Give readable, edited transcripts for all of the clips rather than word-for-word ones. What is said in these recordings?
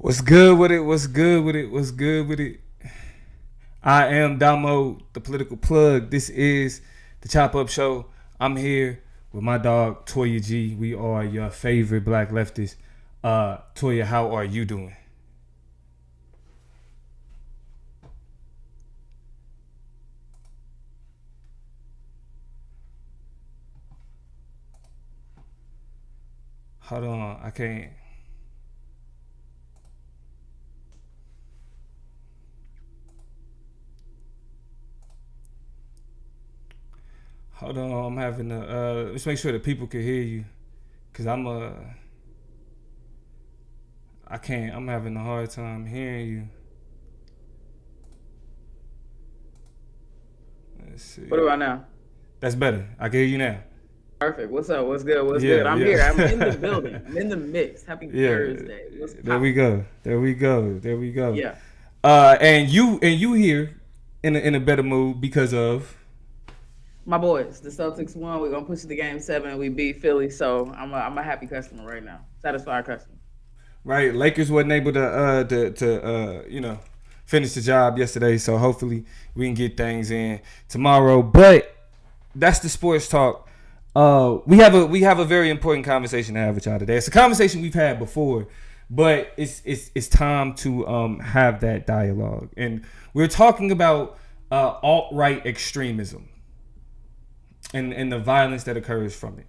What's good with it? What's good with it? What's good with it? I am Damo, the political plug. This is the Chop Up Show. I'm here with my dog Toya G. We are your favorite black leftists. Toya, how are you doing? Hold on, I can't. Hold on, I'm having to. Let's make sure that people can hear you, cause I can't. I'm having a hard time hearing you. Let's What see. about now? That's better. I can hear you now. Perfect. What's up? What's good? What's Yeah, good? I'm here. I'm in the yeah. building. I'm in the mix. Happy Yeah, Thursday. What's there we poppin'? go. There we go. There we go. Yeah. And you here in a better mood because of My boys, the Celtics won. We're gonna push it to game seven. We beat Philly. So I'm a happy customer right now. Satisfied customer. right. Lakers wasn't able to finish the job yesterday, so hopefully we can get things in tomorrow. But that's the sports talk. We have a very important conversation to have with y'all today. It's a conversation we've had before, but it's time to have that dialogue, and we're talking about alt right extremism and the violence that occurs from it.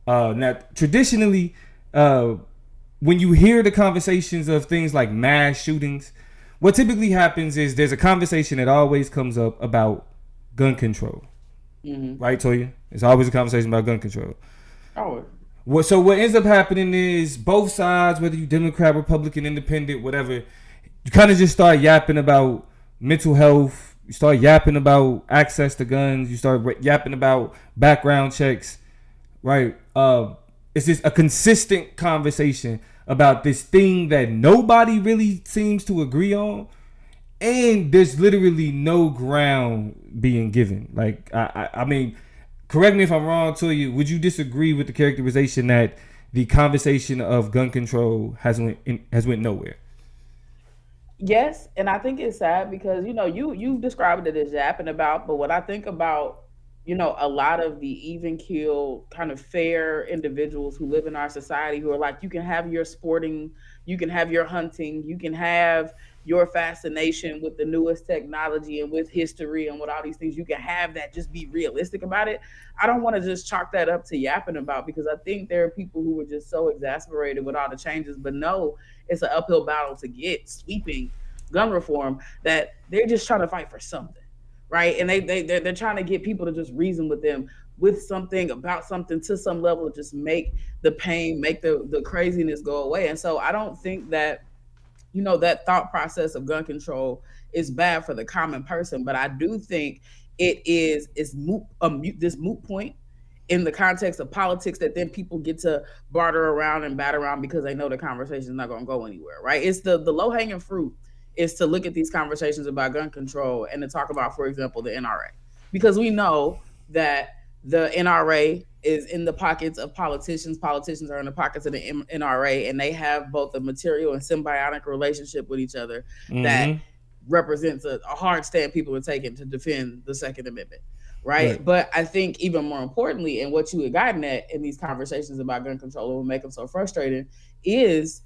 Now, traditionally, uh, when you hear the conversations of things like mass shootings, what typically happens is there's a conversation that always comes up about gun control. Mm-hmm. Right, Toya? It's always a conversation about gun control. Oh, So what ends up happening is both sides, whether you Democrat, Republican, Independent, whatever, you kind of just start yapping about mental health. You start yapping about access to guns. You start yapping about background checks, right? It's just a consistent conversation about this thing that nobody really seems to agree on, and there's literally no ground being given. Like I mean, correct me if I'm wrong, to you. Would you disagree with the characterization that the conversation of gun control has went nowhere? yes, and I think it's sad because you described it as yapping about, but when I think about a lot of the even keel kind of fair individuals who live in our society who are like, you can have your sporting, you can have your hunting, you can have your fascination with the newest technology and with history and with all these things, you can have that. Just be realistic about it. I don't want to just chalk that up to yapping about, because I think there are people who were just so exasperated with all the changes, but no, it's an uphill battle to get sweeping gun reform, that they're just trying to fight for something, right? And they're trying to get people to just reason with them with something about something to some level to just make the pain, make the craziness go away. And so I don't think that that thought process of gun control is bad for the common person, but I do think it is this moot point in the context of politics that then people get to barter around and bat around because they know the conversation is not going to go anywhere, right? It's the low hanging fruit is to look at these conversations about gun control and to talk about, for example, the NRA, because we know that the NRA is in the pockets of politicians. Politicians are in the pockets of the NRA, and they have both a material and symbiotic relationship with each other that Mm-hmm. represents a hard stand people are taking to defend the Second Amendment, Right. right? But I think even more importantly, and what you had gotten at in these conversations about gun control and what make them so frustrating is,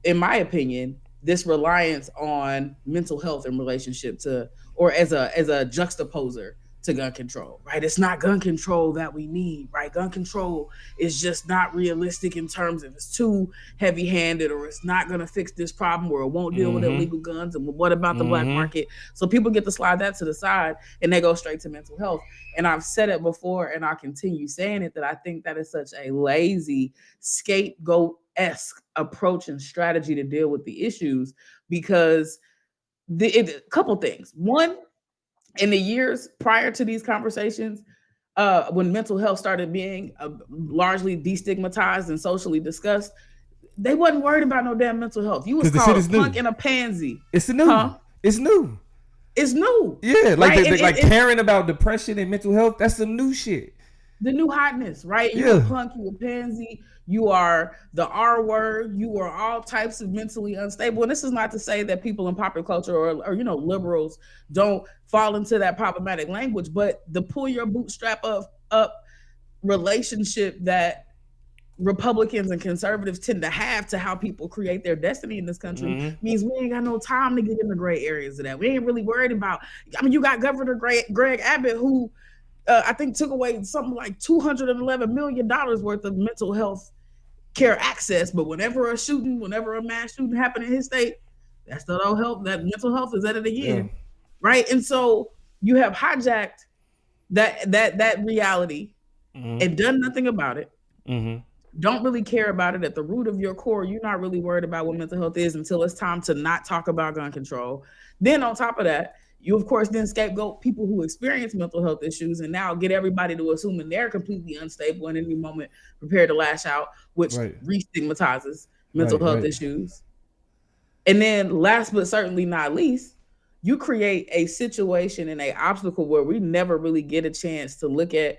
in my opinion, this reliance on mental health in relationship to, or as a juxtaposer to gun control, right? It's not gun control that we need, right? Gun control is just not realistic in terms of it's too heavy handed, or it's not going to fix this problem, or it won't deal with Mm-hmm. illegal guns. And what about the black Mm-hmm. market? So people get to slide that to the side and they go straight to mental health. And I've said it before and I'll continue saying it, that I think that is such a lazy scapegoat esque approach and strategy to deal with the issues, because a couple things. One, in the years prior to these conversations, when mental health started being largely destigmatized and socially discussed, they wasn't worried about no damn mental health. You was Because the shit called a is new. punk and a pansy, It's new. huh? It's new. It's new, Yeah, like right? like caring about depression and mental health. That's some new shit. the new hotness, right? You a Yeah. punk, you a pansy, you are the R word, you are all types of mentally unstable. And this is not to say that people in popular culture or you know liberals don't fall into that problematic language, but the pull your bootstrap up relationship that Republicans and conservatives tend to have to how people create their destiny in this country Mm-hmm. means we ain't got no time to get in the gray areas of that. We ain't really worried about. I mean, you got Governor Greg Abbott, who I think took away something like $211 million worth of mental health care access. But whenever a mass shooting happened in his state, that's the health, that mental health is at it Yeah. again, right? And so you have hijacked that reality Mm-hmm. and done nothing about it. Mm-hmm. Don't really care about it at the root of your core. You're not really worried about what mental health is until it's time to not talk about gun control. Then on top of that, you of course then scapegoat people who experience mental health issues and now get everybody to assuming they're completely unstable and at any moment prepared to lash out, which Right. re-stigmatizes mental Right. health Right. issues. And then last but certainly not least, you create a situation and a obstacle where we never really get a chance to look at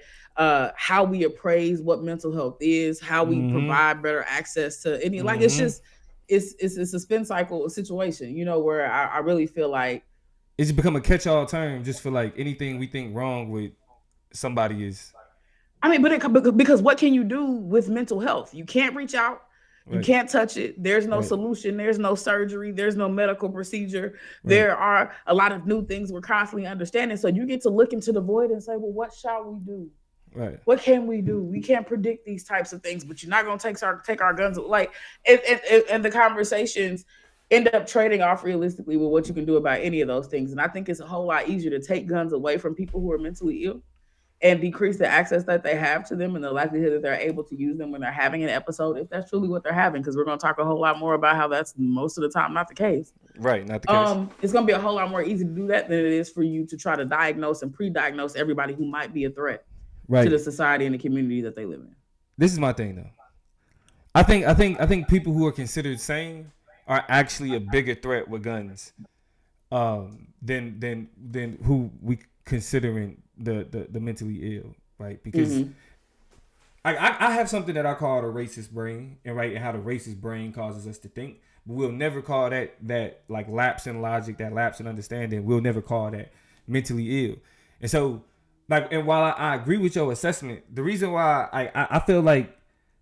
how we appraise what mental health is, how we Mm-hmm. provide better access to any, like it's Mm-hmm. just it's a spin cycle situation, you know, where I really feel like It's become a catch-all term just for like anything we think wrong with somebody is. I mean, but because what can you do with mental health? You can't reach out. You Right. can't touch it. There's no Right. solution. There's no surgery. There's no medical procedure. Right. There are a lot of new things we're constantly understanding. So you get to look into the void and say, well, what shall we do? Right. What can we do? We can't predict these types of things, but you're not going to take our guns. Like, and the conversations end up trading off realistically with what you can do about any of those things. And I think it's a whole lot easier to take guns away from people who are mentally ill and decrease the access that they have to them and the likelihood that they're able to use them when they're having an episode, if that's truly what they're having, because we're going to talk a whole lot more about how that's most of the time not the case. Right. Not the case. It's going to be a whole lot more easy to do that than it is for you to try to diagnose and pre-diagnose everybody who might be a threat to Right. the society and the community that they live in. This is my thing though. I think people who are considered sane are actually a bigger threat with guns than who we considering the mentally ill, right? Because Mm-hmm. I have something that I call the racist brain, and right, and how the racist brain causes us to think. But we'll never call that like lapse in logic, that lapse in understanding. We'll never call that mentally ill. And so, like, and while I agree with your assessment, the reason why I feel like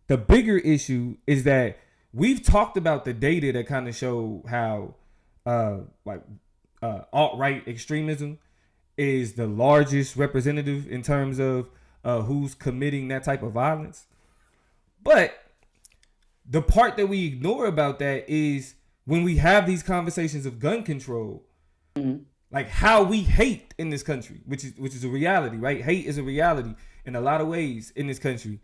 the bigger issue is that we've talked about the data that kind of show how like alt right extremism is the largest representative in terms of who's committing that type of violence. But the part that we ignore about that is when we have these conversations of gun control, Mm-hmm. like how we hate in this country, which is a reality, right? Hate is a reality in a lot of ways in this country,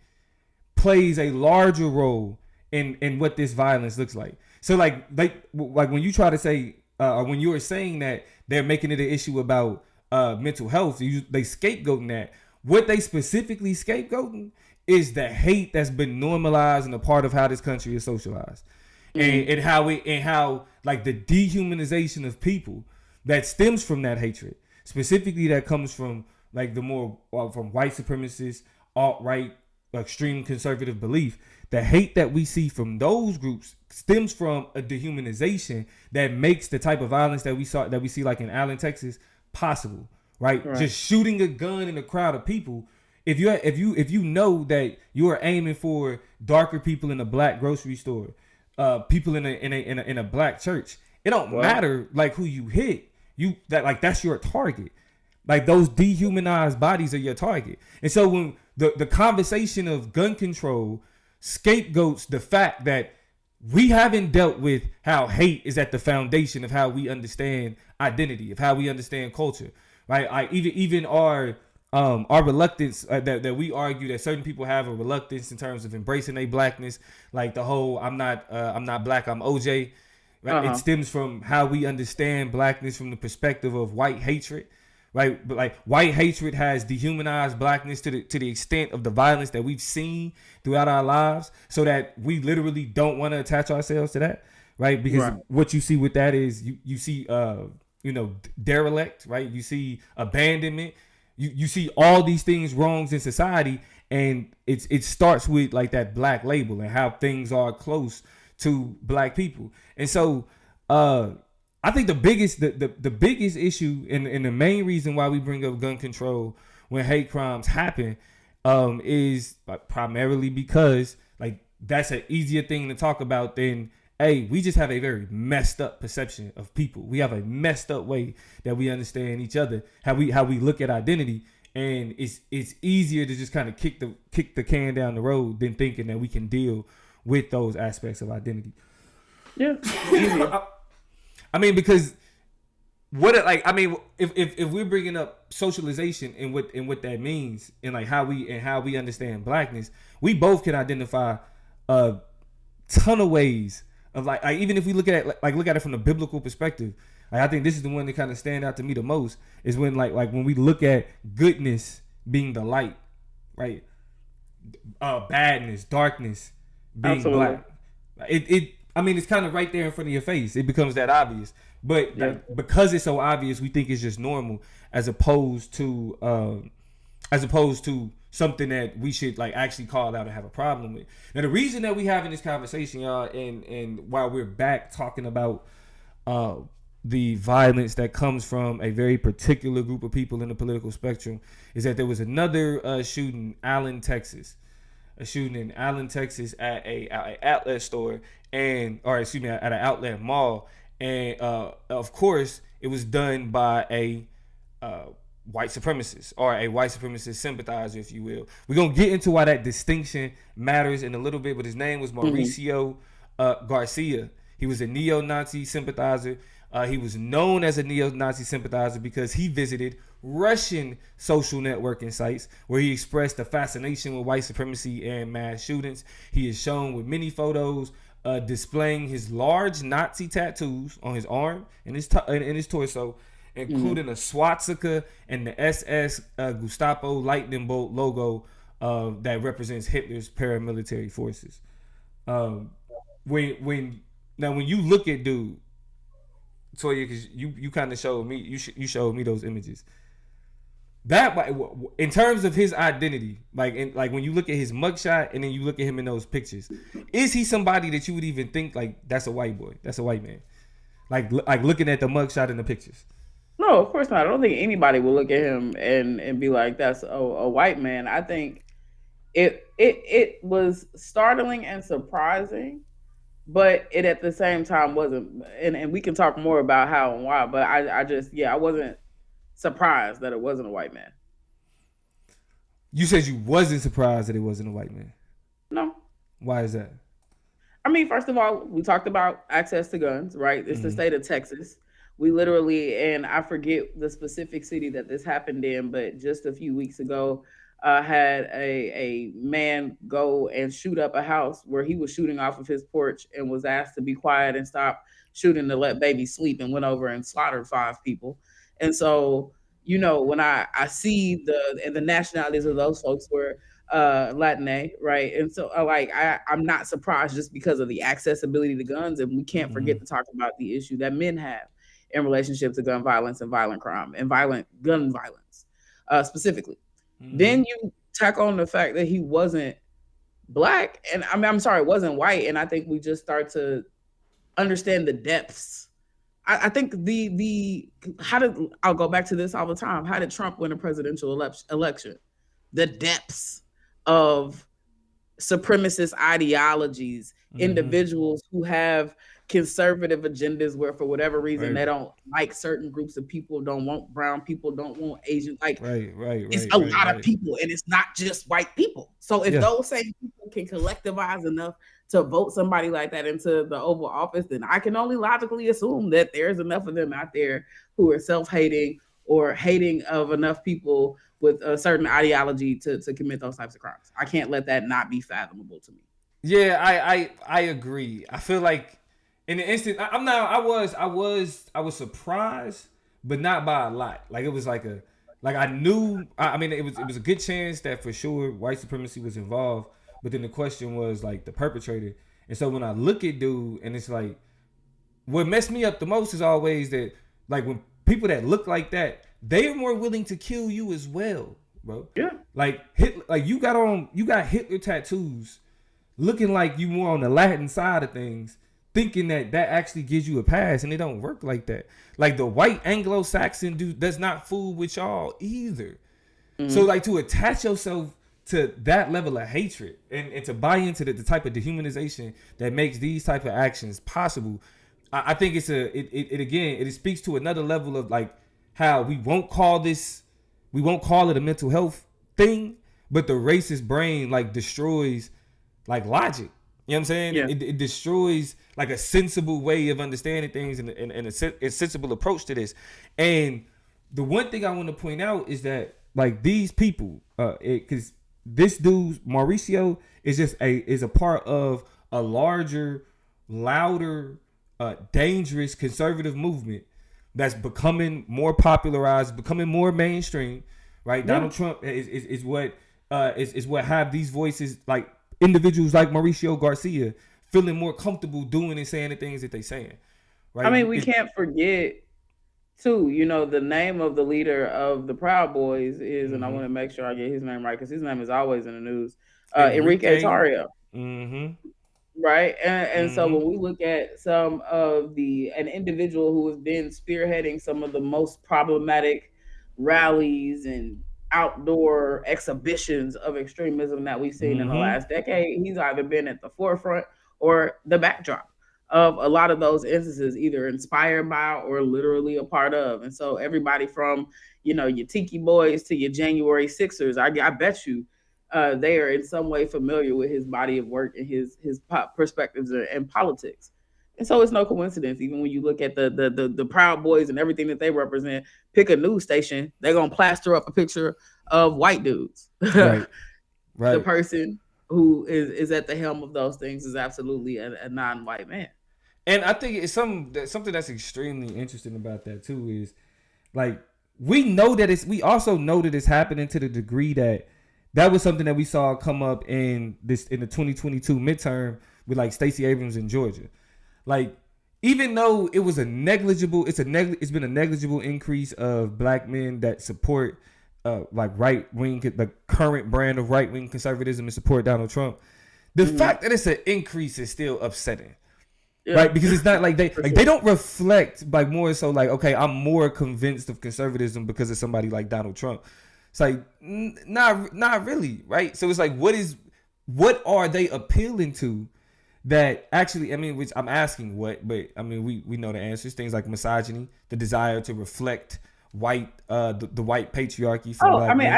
plays a larger role in what this violence looks like. So like when you try to say or when you were saying that they're making it an issue about mental health, they scapegoating that. What they specifically scapegoating is the hate that's been normalized and a part of how this country is socialized, Mm-hmm. and how like the dehumanization of people that stems from that hatred, specifically that comes from like the more from white supremacists, alt right, extreme conservative belief. The hate that we see from those groups stems from a dehumanization that makes the type of violence that we see like in Allen, Texas, possible. Right, Right. just shooting a gun in a crowd of people. If you know that you are aiming for darker people in a black grocery store, people in a black church, it don't Well, matter like who you hit. That's your target. Like those dehumanized bodies are your target. And so when the conversation of gun control scapegoats the fact that we haven't dealt with how hate is at the foundation of how we understand identity, of how we understand culture, right? Even our reluctance that we argue that certain people have a reluctance in terms of embracing their blackness, like the whole I'm not black, I'm OJ. Right? It uh-huh. stems from how we understand blackness from the perspective of white hatred, right? But like white hatred has dehumanized blackness to the extent of the violence that we've seen throughout our lives, so that we literally don't want to attach ourselves to that, right? Because Right. what you see with that is you see derelict, right? You see abandonment. You see all these things wrongs in society, and it starts with like that black label and how things are close to black people. And so I think the biggest issue and the main reason why we bring up gun control when hate crimes happen is primarily because like that's an easier thing to talk about than, hey, we just have a very messed up perception of people. We have a messed up way that we understand each other, how we look at identity, and it's easier to just kind of kick the can down the road than thinking that we can deal with those aspects of identity. Yeah, it's easier. I mean, because if we're bringing up socialization and what that means and like how we understand blackness, we both can identify a ton of ways of like even if we look at it from the biblical perspective, like I think this is the one that kind of stand out to me the most is when like when we look at goodness being the light, right? Badness, darkness being Absolutely. black. It's kind of right there in front of your face. It becomes that obvious, but because it's so obvious, we think it's just normal, as opposed to something that we should like actually call out and have a problem with. Now, the reason that we having this conversation, y'all, and while we're back talking about the violence that comes from a very particular group of people in the political spectrum, is that there was another shooting, a shooting in Allen, Texas, at a outlet store, at an outlet mall, and of course it was done by a white supremacist or a white supremacist sympathizer, if you will. We're gonna get into why that distinction matters in a little bit, but his name was Mauricio Garcia. He was a neo-Nazi sympathizer. He was known as a neo-Nazi sympathizer because he visited Russian social networking sites where he expressed a fascination with white supremacy and mass shootings. He is shown with many photos displaying his large Nazi tattoos on his arm and his torso, including a swastika and the SS Gestapo lightning bolt logo that represents Hitler's paramilitary forces. When you look at dude, Toya, because you kind of showed me, you showed me those images. That, in terms of his identity, like when you look at his mugshot and then you look at him in those pictures, is he somebody that you would even think like that's a white boy, that's a white man, like looking at the mugshot and the pictures? No, of course not. I don't think anybody will look at him and be like, "That's a white man." I think it was startling and surprising, but it at the same time wasn't. And we can talk more about how and why. But I wasn't surprised that it wasn't a white man. You said you wasn't surprised that it wasn't a white man. No. Why is that? I mean, first of all, we talked about access to guns, right? It's the state of Texas. We literally, and I forget the specific city that this happened in, but just a few weeks ago, had a man go and shoot up a house where he was shooting off of his porch and was asked to be quiet and stop shooting to let baby sleep, and went over and slaughtered 5 people. And so, when I see the nationalities of those folks were Latine, right? And so I'm not surprised just because of the accessibility to guns, and we can't forget to talk about the issue that men have in relationship to gun violence and violent crime and violent gun violence specifically. Then you tack on the fact that he wasn't black, and I'm sorry, wasn't white, and I think we just start to understand the depths. I think I'll go back to this all the time. How did Trump win a presidential election? The depths of supremacist ideologies, individuals who have conservative agendas where for whatever reason they don't like certain groups of people, don't want brown people, don't want Asian, it's a lot of people, and it's not just white people. So if those same people can collectivize enough to vote somebody like that into the Oval Office, then I can only logically assume that there's enough of them out there who are self-hating or hating of enough people with a certain ideology to commit those types of crimes. I can't let that not be fathomable to me. Yeah, I agree. I feel like in the instant, I was surprised, but not by a lot. Like it was like I knew. I mean, it was a good chance that for sure white supremacy was involved. But then the question was like the perpetrator. And so when I look at dude, and it's like, what messed me up the most is always that like when people that look like that, they are more willing to kill you as well. bro. Yeah. Like you got Hitler tattoos, looking like you more on the Latin side of things, thinking that that actually gives you a pass, and it don't work like that. Like the white Anglo-Saxon dude does not fool with y'all either. So Mm-hmm. like to attach yourself to that level of hatred and to buy into the type of dehumanization that makes these type of actions possible, I think it speaks to another level of like how we won't call it a mental health thing, but the racist brain like destroys like logic. You know what I'm saying? Yeah. It destroys like a sensible way of understanding things and a sensible approach to this. And the one thing I want to point out is that like these people, because this dude Mauricio is a part of a larger, louder, dangerous conservative movement that's becoming more popularized, becoming more mainstream. Right? Yeah. Donald Trump is what have these voices like individuals like Mauricio Garcia feeling more comfortable doing and saying the things that they saying. I Right? mean, we can't forget too, the name of the leader of the Proud Boys is, and I Mm-hmm. want to make sure I get his name right because his name is always in the news. Enrique Enrique. Tarrio. Mm-hmm. Right. And so Mm-hmm. when we look at some of an individual who has been spearheading some of the most problematic rallies and outdoor exhibitions of extremism that we've seen in the Mm-hmm. last decade, he's either been at the forefront or the backdrop of a lot of those instances, either inspired by or literally a part of. And so everybody from, your Tiki Boys to your January Sixers, I bet you they are in some way familiar with his body of work and his perspectives and politics. And so it's no coincidence, even when you look at the Proud Boys and everything that they represent. Pick a news station, they're gonna plaster up a picture of white dudes. Right. The Right. person who is at the helm of those things is absolutely a non-white man. And I think it's something that's extremely interesting about that too is like we also know that it's happening to the degree that that was something that we saw come up in the 2022 midterm with like Stacey Abrams in Georgia. Like even though it was it's been a negligible increase of black men that support like right wing, the current brand of right wing conservatism and support Donald Trump. The Mm-hmm. fact that it's an increase is still upsetting, Yeah, right? Because it's not like for they sure. don't reflect like more so like okay, I'm more convinced of conservatism because of somebody like Donald Trump. It's like not really, right? So it's like what are they appealing to that actually, I mean, which I'm asking what, but I mean we know the answers. Things like misogyny, the desire to reflect the white patriarchy from Oh, I black mean, men.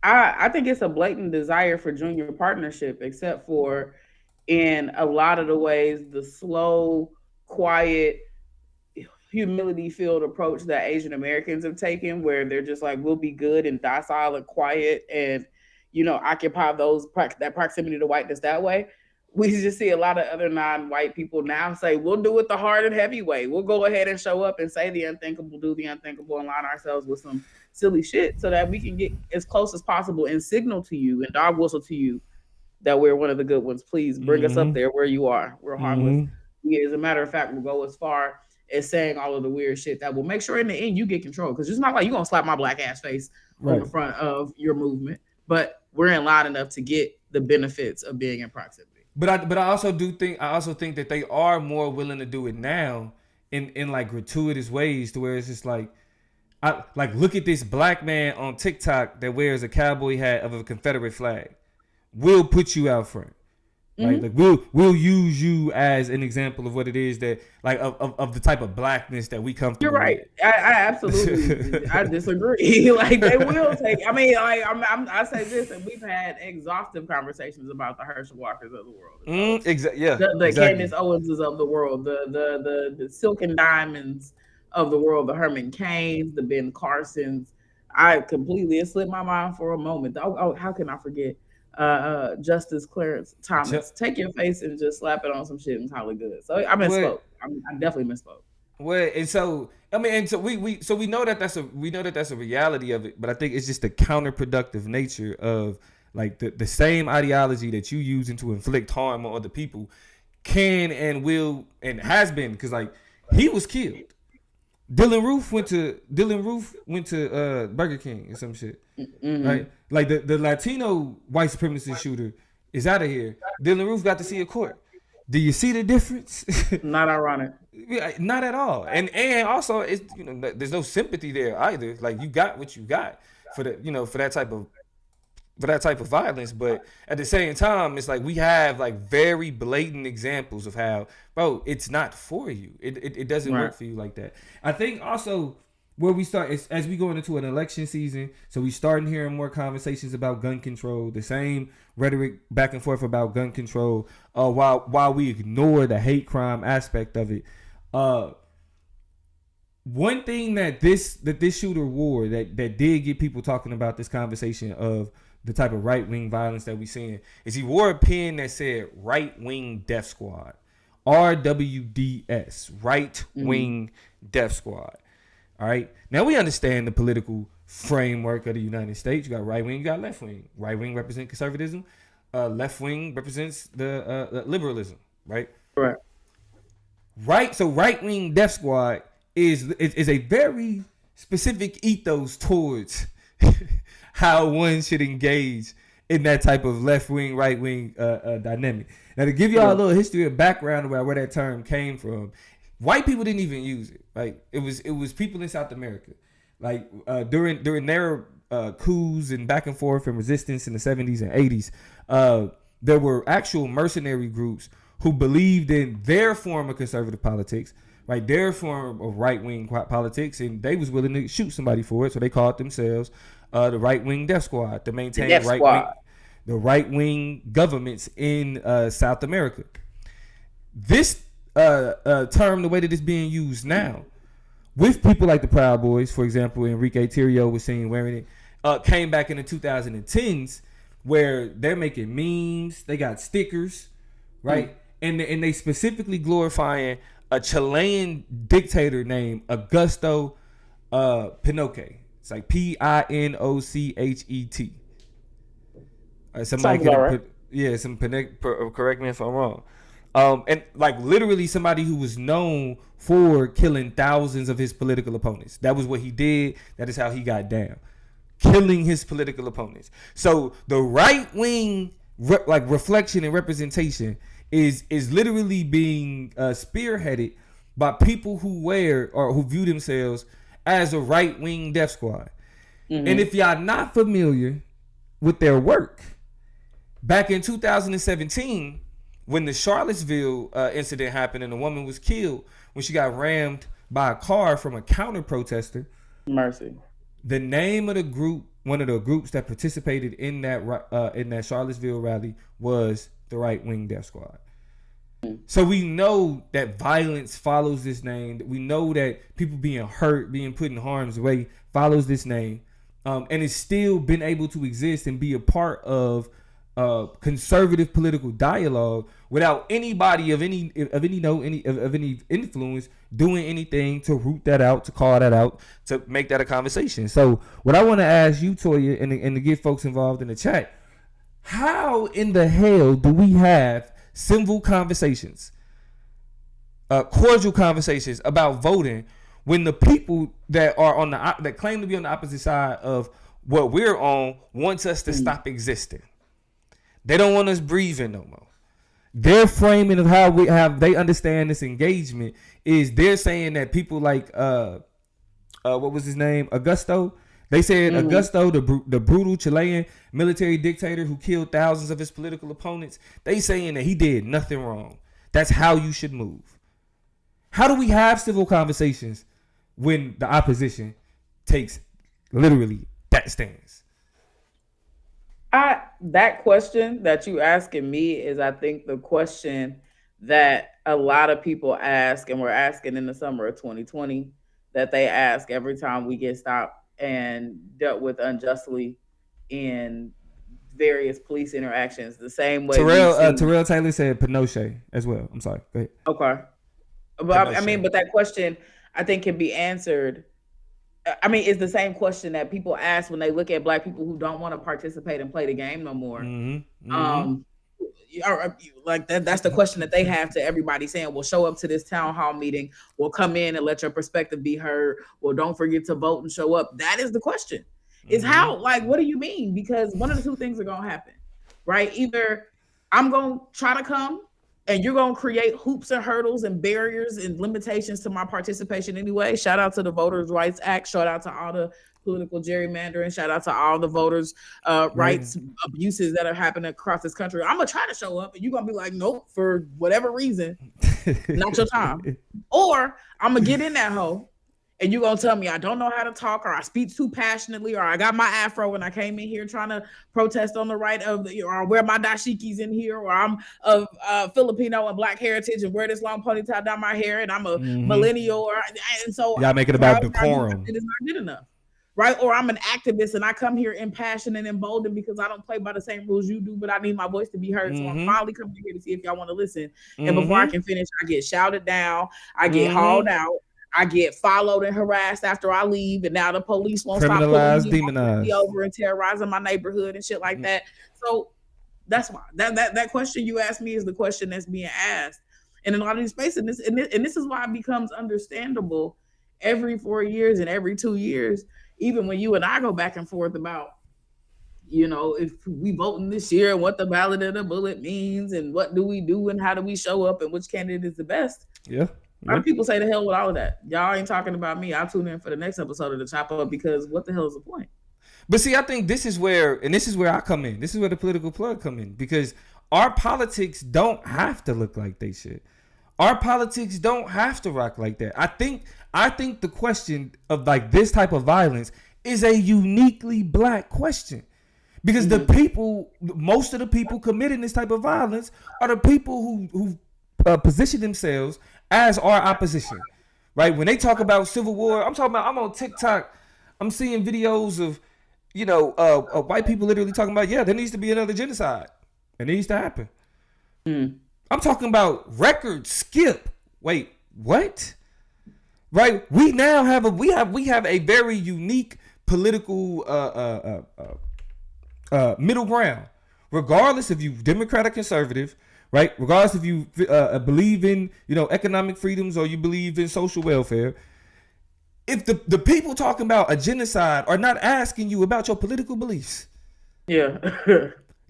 I think it's a blatant desire for junior partnership, except for in a lot of the ways the slow, quiet, humility filled approach that Asian Americans have taken, where they're just like, we'll be good and docile and quiet and, occupy that proximity to whiteness that way. We just see a lot of other non-white people now say, we'll do it the hard and heavy way. We'll go ahead and show up and say the unthinkable, do the unthinkable, and line ourselves with some silly shit so that we can get as close as possible and signal to you and dog whistle to you that we're one of the good ones. Please bring us up Mm-hmm. there where you are. We're harmless. Mm-hmm. We, as a matter of fact, will go as far as saying all of the weird shit that will make sure in the end you get control. Because it's not like you're gonna slap my black ass face on the Right. front of your movement, but we're in line enough to get the benefits of being in proximity. I also think that they are more willing to do it now in like gratuitous ways to where it's just like I like look at this black man on TikTok that wears a cowboy hat of a Confederate flag. We'll put you out front. Right, like Mm-hmm. we'll use you as an example of what it is that like of the type of blackness that we You're comfortable right. with. I absolutely, I disagree. Like they will take. I mean, like I say this, and we've had exhaustive conversations about the Herschel Walkers of the world, and so Yeah, the exactly. Candace Owenses of the world, the Silken Diamonds of the world, the Herman Cains, the Ben Carsons. I completely it slipped my mind for a moment. Oh, how can I forget? Justice Clarence Ju- Thomas. Take your face and just slap it on some shit and call it good. So I what misspoke. I definitely misspoke. and so I mean, and so we know that that's a reality of it, but I think it's just the counterproductive nature of like the same ideology that you using to inflict harm on other people can and will and has been because like he was killed. Dylan Roof went to Burger King or some shit, Mm-hmm. right? Like the Latino white supremacist shooter is out of here. Dylan Roof got to see a court. Do you see the difference? Not ironic. Yeah, not at all. And also, it's there's no sympathy there either. Like you got what you got for the for that type of violence, but at the same time, it's like we have like very blatant examples of how, bro, it's not for you. It doesn't Right. work for you like that. I think also where we start is as we go into an election season, so we starting hearing more conversations about gun control, the same rhetoric back and forth about gun control, while we ignore the hate crime aspect of it. Uh, One thing that this shooter wore that did get people talking about this conversation of the type of right wing violence that we seeing is he wore a pin that said Right Wing Death Squad, RWDS, Right Mm-hmm. Wing Death Squad. All right. Now we understand the political framework of the United States. You got right wing, you got left wing. Right wing represents conservatism. Left wing represents the liberalism. Right. Right. Right. So right wing death squad is a very specific ethos towards how one should engage in that type of left wing right wing dynamic. Now to give y'all a Right. little history of background about where that term came from, white people didn't even use it. Like it was people in South America, like during their coups and back and forth and resistance in the 70s and 80s. There were actual mercenary groups who believed in their form of conservative politics, right? Their form of right wing politics, and they was willing to shoot somebody for it. So they called themselves the Right Wing Death Squad to The maintain Death Squad. the right wing governments in South America. This term, the way that it's being used now, with people like the Proud Boys, for example, Enrique Tarrio was seen wearing it, came back in the 2010s where they're making memes, they got stickers, Mm. right? And they specifically glorifying a Chilean dictator named Augusto Pinochet. It's like Pinochet. Somebody Sounds about could right. put, yeah, correct me if I'm wrong. And like literally somebody who was known for killing thousands of his political opponents. That was what he did. That is how he got down, killing his political opponents. So the right wing like reflection and representation is literally being spearheaded by people who wear or who view themselves as a right wing death squad. And Mm-hmm. if y'all not familiar with their work, back in 2017, when the Charlottesville incident happened and a woman was killed when she got rammed by a car from a counter protester, Mercy. the name of the group, one of the groups that participated in that Charlottesville rally, was the Right Wing Death Squad. So we know that violence follows this name. We know that people being hurt, being put in harm's way, follows this name, and it's still been able to exist and be a part of conservative political dialogue without anybody of any note, of any influence doing anything to root that out, to call that out, to make that a conversation. So what I want to ask you, Toya, and to get folks involved in the chat, how in the hell do we have civil conversations, cordial conversations about voting when the people that are on that claim to be on the opposite side of what we're on wants us to Mm. stop existing? They don't want us breathing no more. Their framing of how they understand this engagement is they're saying that people like what was his name, Augusto. They said Mm-hmm. Augusto, the brutal Chilean military dictator who killed thousands of his political opponents. They saying that he did nothing wrong. That's how you should move. How do we have civil conversations when the opposition takes literally that stance? I That question that you asking me is, I think, the question that a lot of people ask, and we're asking in the summer of 2020, that they ask every time we get stopped and dealt with unjustly in various police interactions. The same way we've seen. Terrell Taylor said Pinochet as well. I'm sorry. Go ahead. Okay, but I mean, Pinochet. but that question I think can be answered. I mean, it's the same question that people ask when they look at black people who don't want to participate and play the game no more. Mm-hmm. Mm-hmm. Um, like that's the question that they have to everybody saying, well, show up to this town hall meeting, well, come in and let your perspective be heard, well, don't forget to vote and show up. That is the question. Is Mm-hmm. how, like, what do you mean? Because one of the two things are gonna happen, right? Either I'm gonna try to come and you're gonna create hoops and hurdles and barriers and limitations to my participation anyway. Shout out to the Voters Rights Act, shout out to all the political gerrymandering, shout out to all the voters Right. rights abuses that are happening across this country. I'm gonna try to show up and you're gonna be like, nope, for whatever reason, not your time. Or I'm gonna get in that hole and you're gonna tell me I don't know how to talk, or I speak too passionately, or I got my afro and I came in here trying to protest on the right of the, or I wear my dashikis in here, or I'm of Filipino and black heritage and wear this long ponytail down my hair, and I'm a millennial, or and so Y'all make it about decorum. it is not good enough. Right? Or I'm an activist and I come here impassioned and emboldened because I don't play by the same rules you do, but I need my voice to be heard. So I'm finally coming here to see if y'all want to listen. And before I can finish, I get shouted down, I get hauled out, I get followed and harassed after I leave, and now the police won't stop pulling me over and terrorizing my neighborhood and shit like that. So that's why that question you asked me is the question that's being asked. And in a lot of these spaces, and this is why it becomes understandable every 4 years and every 2 years, even when you and I go back and forth about, you know, if we voting this year and what the ballot of the bullet means and what do we do and how do we show up and which candidate is the best. Yeah. A lot of people say the hell with all of that. Y'all ain't talking about me. I'll tune in for the next episode of the Chop Up, because what the hell is the point? But see, I think this is where I come in. This is where the political plug come in, because our politics don't have to look like they should. Our politics don't have to rock like that. I think the question of like this type of violence is a uniquely black question, because the people, most of the people committing this type of violence are the people who position themselves as our opposition, right? When they talk about civil war, I'm on TikTok, I'm seeing videos of, you know, white people literally talking about, yeah, there needs to be another genocide. It needs to happen. I'm talking about records skip. Wait, what? Right? We now have a very unique political middle ground, regardless if you Democrat or conservative, right? Regardless if you believe in, you know, economic freedoms or you believe in social welfare. If the people talking about a genocide are not asking you about your political beliefs. Yeah.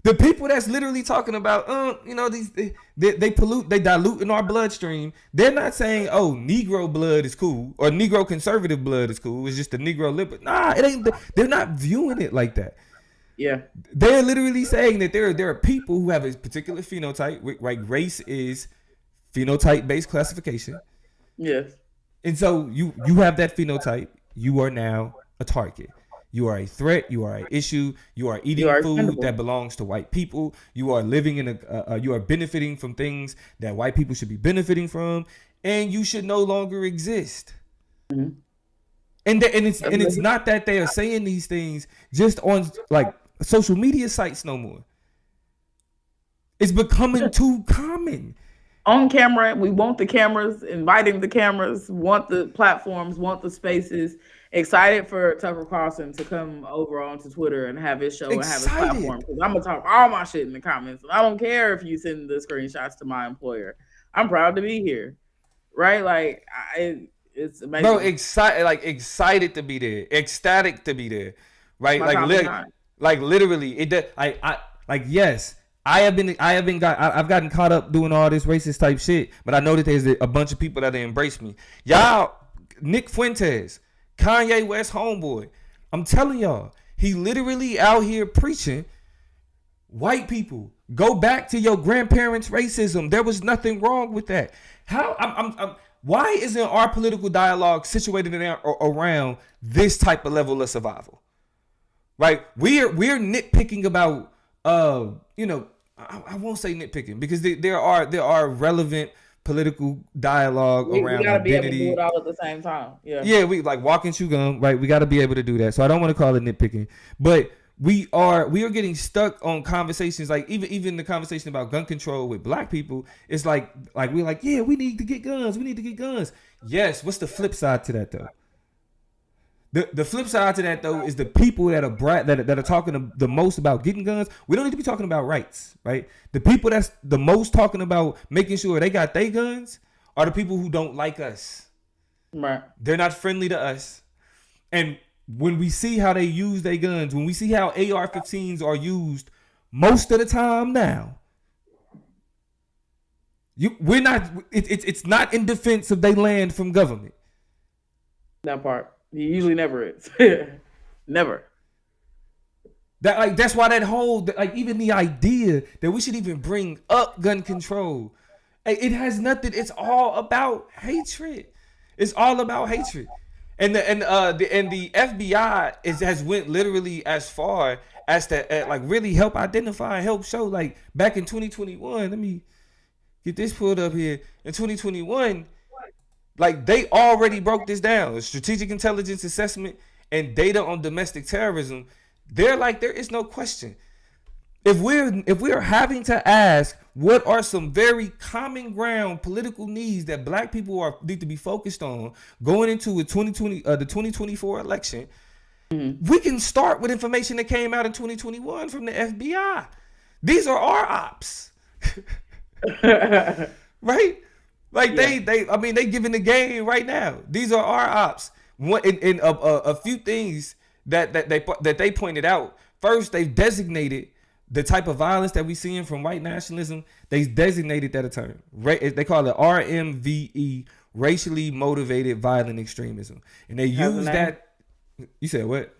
The people that's literally talking about, you know, they pollute, they dilute in our bloodstream. They're not saying, oh, Negro blood is cool or Negro conservative blood is cool. It's just the Negro liberal. Nah, it ain't. They're not viewing it like that. Yeah. They're literally saying that there are people who have a particular phenotype, right? Race is phenotype-based classification. Yes. And so you have that phenotype. You are now a target. You are a threat. You are an issue. You are eating food that belongs to white people. You are living in you are benefiting from things that white people should be benefiting from, and you should no longer exist. And it's not that they are saying these things just on like social media sites no more. It's becoming too common. On camera, we want the cameras, inviting the cameras, want the platforms, want the spaces. Excited for Tucker Carlson to come over onto Twitter and have his show and have his platform. Because I'm gonna talk all my shit in the comments. I don't care if you send the screenshots to my employer. I'm proud to be here, right? Like it's amazing. Bro, excited to be there, ecstatic to be there, right? Like literally, yes. I've gotten caught up doing all this racist type shit, but I know that there's a bunch of people that embrace me. Y'all, Nick Fuentes, Kanye West homeboy, I'm telling y'all, he literally out here preaching, white people, go back to your grandparents' racism. There was nothing wrong with that. Why isn't our political dialogue situated around this type of level of survival? Right? We're nitpicking about you know, I won't say nitpicking, because there are relevant political dialogue around we gotta identity. be able to do it all at the same time. Yeah, we like walk and chew gum, right? We got to be able to do that. So I don't want to call it nitpicking, but we are getting stuck on conversations like even the conversation about gun control with black people. It's like we're like, yeah, we need to get guns. We need to get guns. Yes. What's the flip side to that though? The flip side to that though is the people that are talking the most about getting guns. We don't need to be talking about rights, right? The people that's the most talking about making sure they got their guns are the people who don't like us. Right. They're not friendly to us. And when we see how they use their guns, when we see how AR-15s are used most of the time now, we're not. It's not in defense of their land from government. That part. He usually never is. Never. That's why that whole even the idea that we should even bring up gun control, it has nothing. It's all about hatred. It's all about hatred. And the FBI has went literally as far as to really help identify, help show. Like back in 2021, let me get this pulled up here. In 2021, like they already broke this down. Strategic intelligence assessment and data on domestic terrorism. They're like, there is no question. If we're having to ask what are some very common ground political needs that black people need to be focused on going into the 2024 election, we can start with information that came out in 2021 from the FBI. These are our ops. Right? Like they giving the game right now. These are our ops. In a few things that they pointed out. First, they've designated the type of violence that we seeing from white nationalism. They designated that a term. They call it RMVE, racially motivated violent extremism, and they use that. You said what?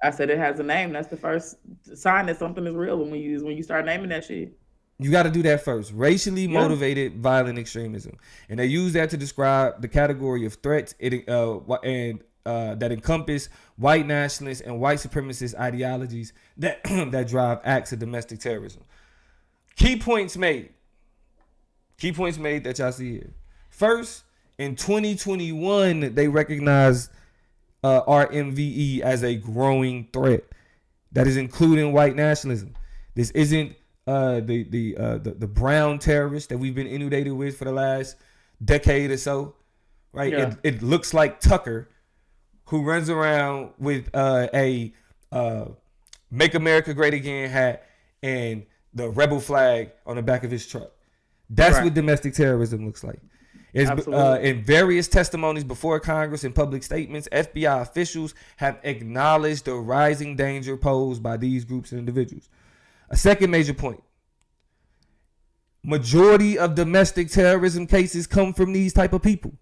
I said it has a name. That's the first sign that something is real when you start naming that shit. You got to do that first. Racially motivated violent extremism, and they use that to describe the category of threats that encompass white nationalist and white supremacist ideologies that that drive acts of domestic terrorism. Key points made that y'all see here. First, in 2021, they recognized RMVE as a growing threat that is including white nationalism. This isn't the brown terrorists that we've been inundated with for the last decade or so, right? Yeah. It looks like Tucker, who runs around with a "Make America Great Again" hat and the rebel flag on the back of his truck. That's what domestic terrorism looks like. In various testimonies before Congress and public statements, FBI officials have acknowledged the rising danger posed by these groups and individuals. A second major point: majority of domestic terrorism cases come from these type of people.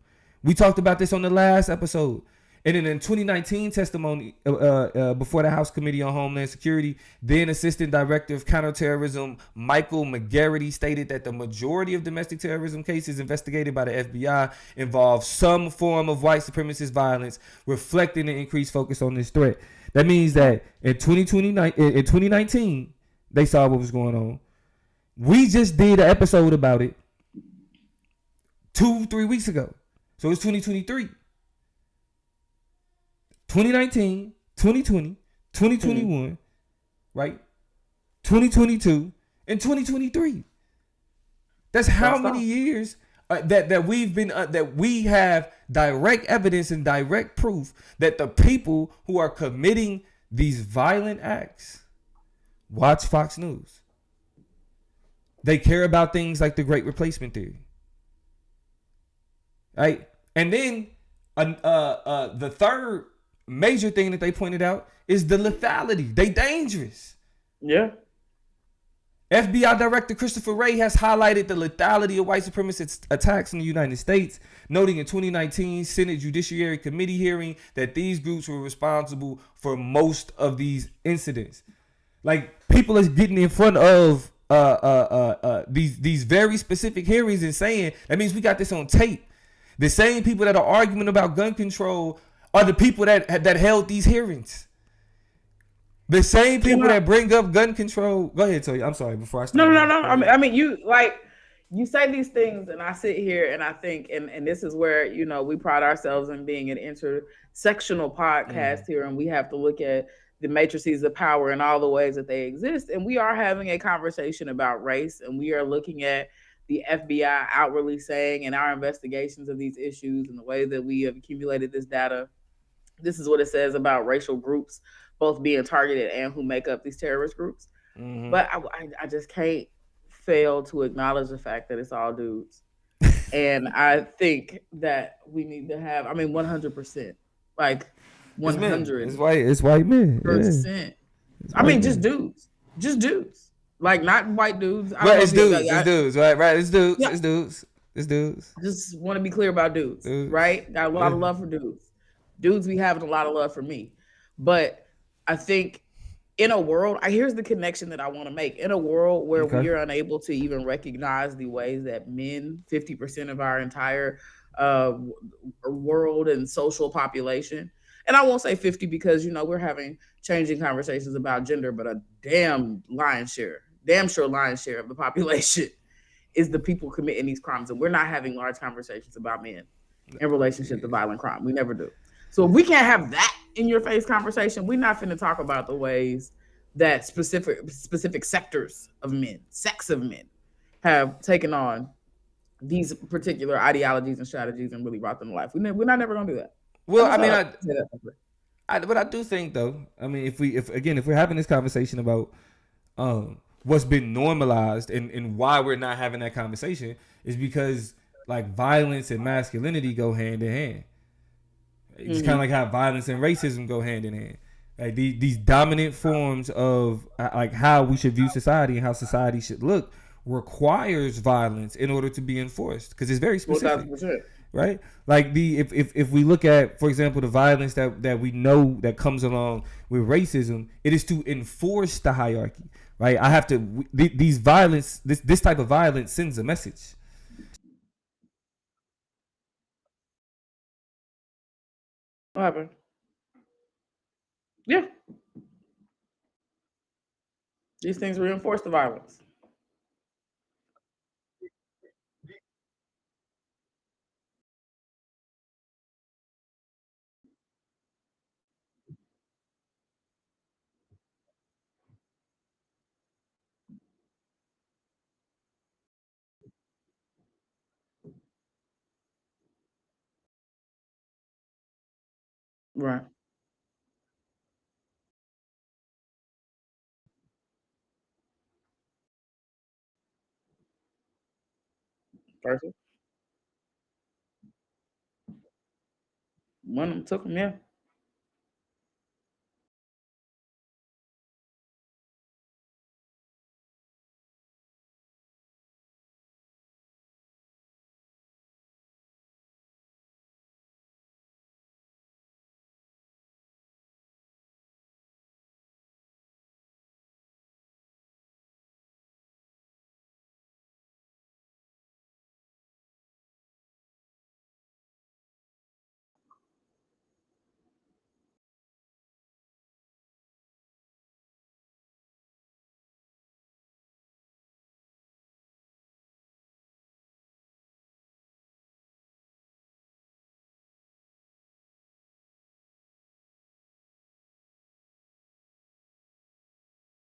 We talked about this on the last episode. And in a 2019 testimony before the House Committee on Homeland Security, then Assistant Director of Counterterrorism Michael McGarity stated that the majority of domestic terrorism cases investigated by the FBI involve some form of white supremacist violence, reflecting the increased focus on this threat. That means that in 2019, they saw what was going on. We just did an episode about it 2-3 weeks ago. So it's 2023. 2019, 2020, 2021, right? 2022 and 2023. That's how many years that we've been that we have direct evidence and direct proof that the people who are committing these violent acts watch Fox News. They care about things like the Great Replacement Theory, right? And then the third major thing that they pointed out is the lethality. They dangerous. Yeah. FBI Director Christopher Wray has highlighted the lethality of white supremacist attacks in the United States, noting in 2019 Senate Judiciary Committee hearing that these groups were responsible for most of these incidents. Like, people are getting in front of these very specific hearings and saying, that means we got this on tape. The same people that are arguing about gun control are the people that held these hearings. The same people that bring up gun control. Go ahead, Toya. I'm sorry. Before I start. No. I mean, you say these things, and I sit here and I think, and this is where we pride ourselves in being an intersectional podcast here, and we have to look at the matrices of power and all the ways that they exist. And we are having a conversation about race, and we are looking at the FBI outwardly saying in our investigations of these issues and the way that we have accumulated this data This is what it says about racial groups both being targeted and who make up these terrorist groups. Mm-hmm. But I just can't fail to acknowledge the fact that it's all dudes. And I think that we need to have, I mean, 100%, like It's one men. hundred It's white. It's white men. Yeah. percent. It's I white mean, just men. dudes, just dudes, like not white dudes. I don't Right. know It's if you, dudes. It's dudes. Right. Right. It's dudes. yeah, It's dudes. It's dudes. just want to be clear about dudes, Dudes. right? Got a lot Yeah. of love for dudes. Dudes be having a lot of love for me. But I think in a world, here's the connection that I want to make. In a world where Okay. we are unable to even recognize the ways that men, 50% of our entire uh, world and social population, and I won't say 50 because, we're having changing conversations about gender, but a damn sure lion's share of the population is the people committing these crimes. And we're not having large conversations about men in relationship to violent crime. We never do. So if we can't have that in your face conversation, we're not finna talk about the ways that specific sectors of men, sex of men, have taken on these particular ideologies and strategies and really brought them to life. We're not never gonna do that. I'm Well, just I mean, gonna say that. but I do think though. I mean, if we're having this conversation about what's been normalized and why we're not having that conversation is because like violence and masculinity go hand in hand. It's kind of Mm-hmm. like how violence and racism go hand in hand. Like these dominant forms of like how we should view society and how society should look requires violence in order to be enforced because it's very One specific, thousand percent. right? Like if we look at, for example, the violence that we know that comes along with racism, it is to enforce the hierarchy, right? I have to these violence this type of violence sends a message. What happened? Yeah, these things reinforce the violence. Right. Person. One of them took them. Yeah.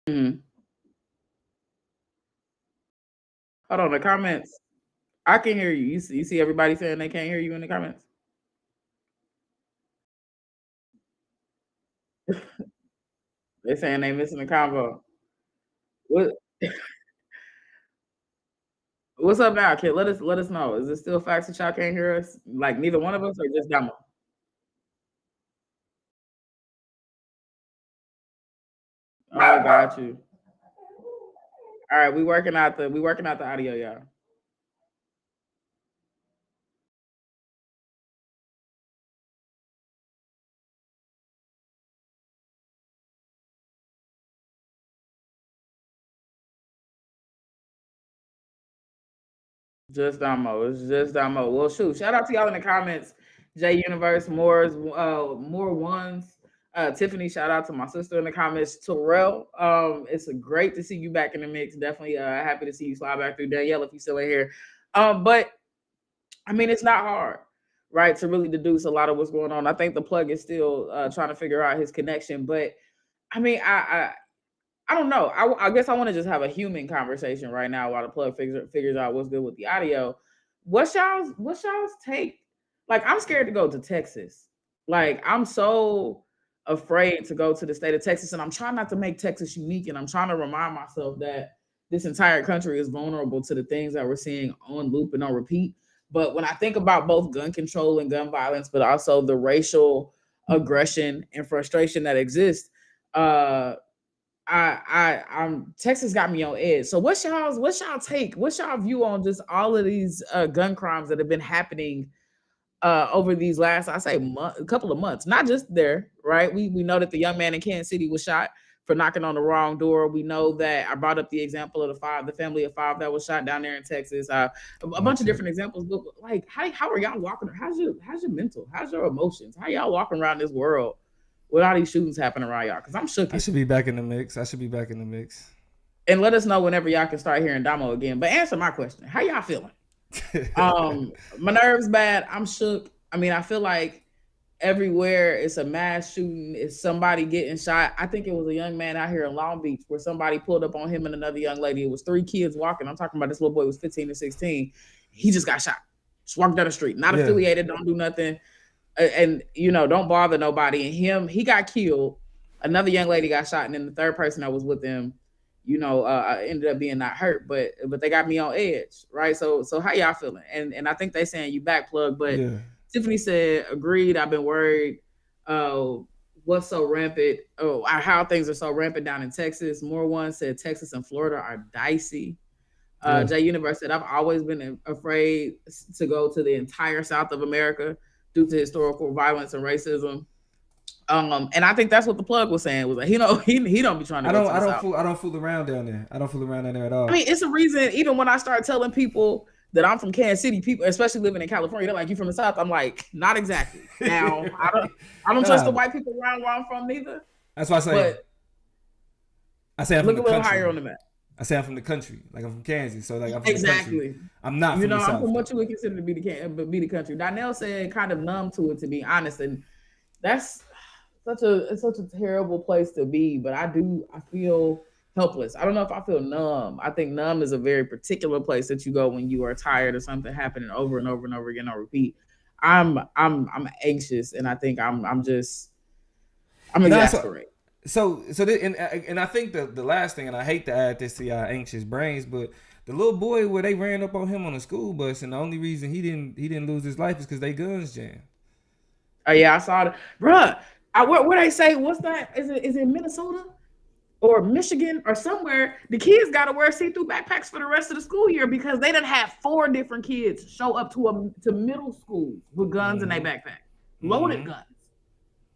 Mm-hmm. Hold on. The comments. I can hear you. You see everybody saying they can't hear you in the comments. They're saying they missing the convo. What What's up now, kid? Let us know. Is it still facts that y'all can't hear us? Like neither one of us, or just Damo? Oh, got you. All right, we working out the audio, y'all. Just Damo. It's just Damo. Well, shoot. Shout out to y'all in the comments. J Universe, more ones. Tiffany, shout out to my sister in the comments. Terrell, it's great to see you back in the mix. Definitely happy to see you slide back through. Danielle, if you still in here. But I mean, it's not hard, right, to really deduce a lot of what's going on. I think the plug is still trying to figure out his connection, but I mean, I don't know. I guess I want to just have a human conversation right now while the plug figures out what's good with the audio. What's y'all's take? Like, I'm scared to go to Texas. Like, I'm so afraid to go to the state of Texas, and I'm trying not to make Texas unique, and I'm trying to remind myself that this entire country is vulnerable to the things that we're seeing on loop and on repeat. But when I think about both gun control and gun violence, but also the racial aggression and frustration that exists, uh, I'm Texas got me on edge. So what's y'all take? What's y'all view on just all of these gun crimes that have been happening over these last, I say, a couple of months. Not just there, right? We know that the young man in Kansas City was shot for knocking on the wrong door. We know that I brought up the example of the family of five that was shot down there in Texas. A bunch of Gotcha. different examples. But like, how are y'all walking? How's your mental? How's your emotions? How y'all walking around this world with all these shootings happening around y'all? Because I'm I shooketh. should be back in the mix. I should be back in the mix. And let us know whenever y'all can start hearing Damo again. But answer my question: how y'all feeling? My nerves bad. I'm shook. I mean, I feel like everywhere it's a mass shooting, it's somebody getting shot. I think it was a young man out here in Long Beach where somebody pulled up on him and another young lady. It was three kids walking. I'm talking about this little boy was 15 or 16. He just got shot. Just walked down the street, not Yeah, affiliated, don't do nothing. And don't bother nobody. And he got killed. Another young lady got shot, and then the third person that was with him, ended up being not hurt, but they got me on edge, right? So how y'all feeling? And I think they saying you back plug, but yeah, Tiffany said, agreed. I've been worried. Uh, what's so rampant? Oh, how things are so rampant down in Texas. More one said Texas and Florida are dicey. yeah, Jay Universe said, I've always been afraid to go to the entire South of America due to historical violence and racism. And I think that's what the plug was saying was like, he don't be trying to I go don't to I the don't South. fool I don't fool around down there. I don't fool around down there at I all. mean, it's a reason. Even when I start telling people that I'm from Kansas City, people, especially living in California, they're like, "You from the South?" I'm like, "Not exactly." Now, I don't trust the Nah, white people around where I'm from neither. that's why But I say I'm from look the a little higher country. on the map. I say I'm from the country. Like I'm from Kansas, so like I'm from the country. Exactly. I'm not from the I'm from South what though. you would consider to be the country. Donnell said kind of numb to it, to be honest, and that's such a terrible place to be. But I feel helpless. I don't know if I feel numb. I think numb is a very particular place that you go when you are tired of something happening over and over and over again on repeat. I'm anxious, and I think I'm Nah, so exasperated. and I think the last thing, and I hate to add this to y'all anxious brains, but the little boy where they ran up on him on a school bus, and the only reason he didn't lose his life is because they guns jammed. Oh yeah, I saw it, bruh. What they say? What's that? Is it Minnesota or Michigan or somewhere? The kids got to wear see-through backpacks for the rest of the school year because they done had four different kids show up to middle school with guns in their Mm-hmm. backpack, loaded Mm-hmm. guns.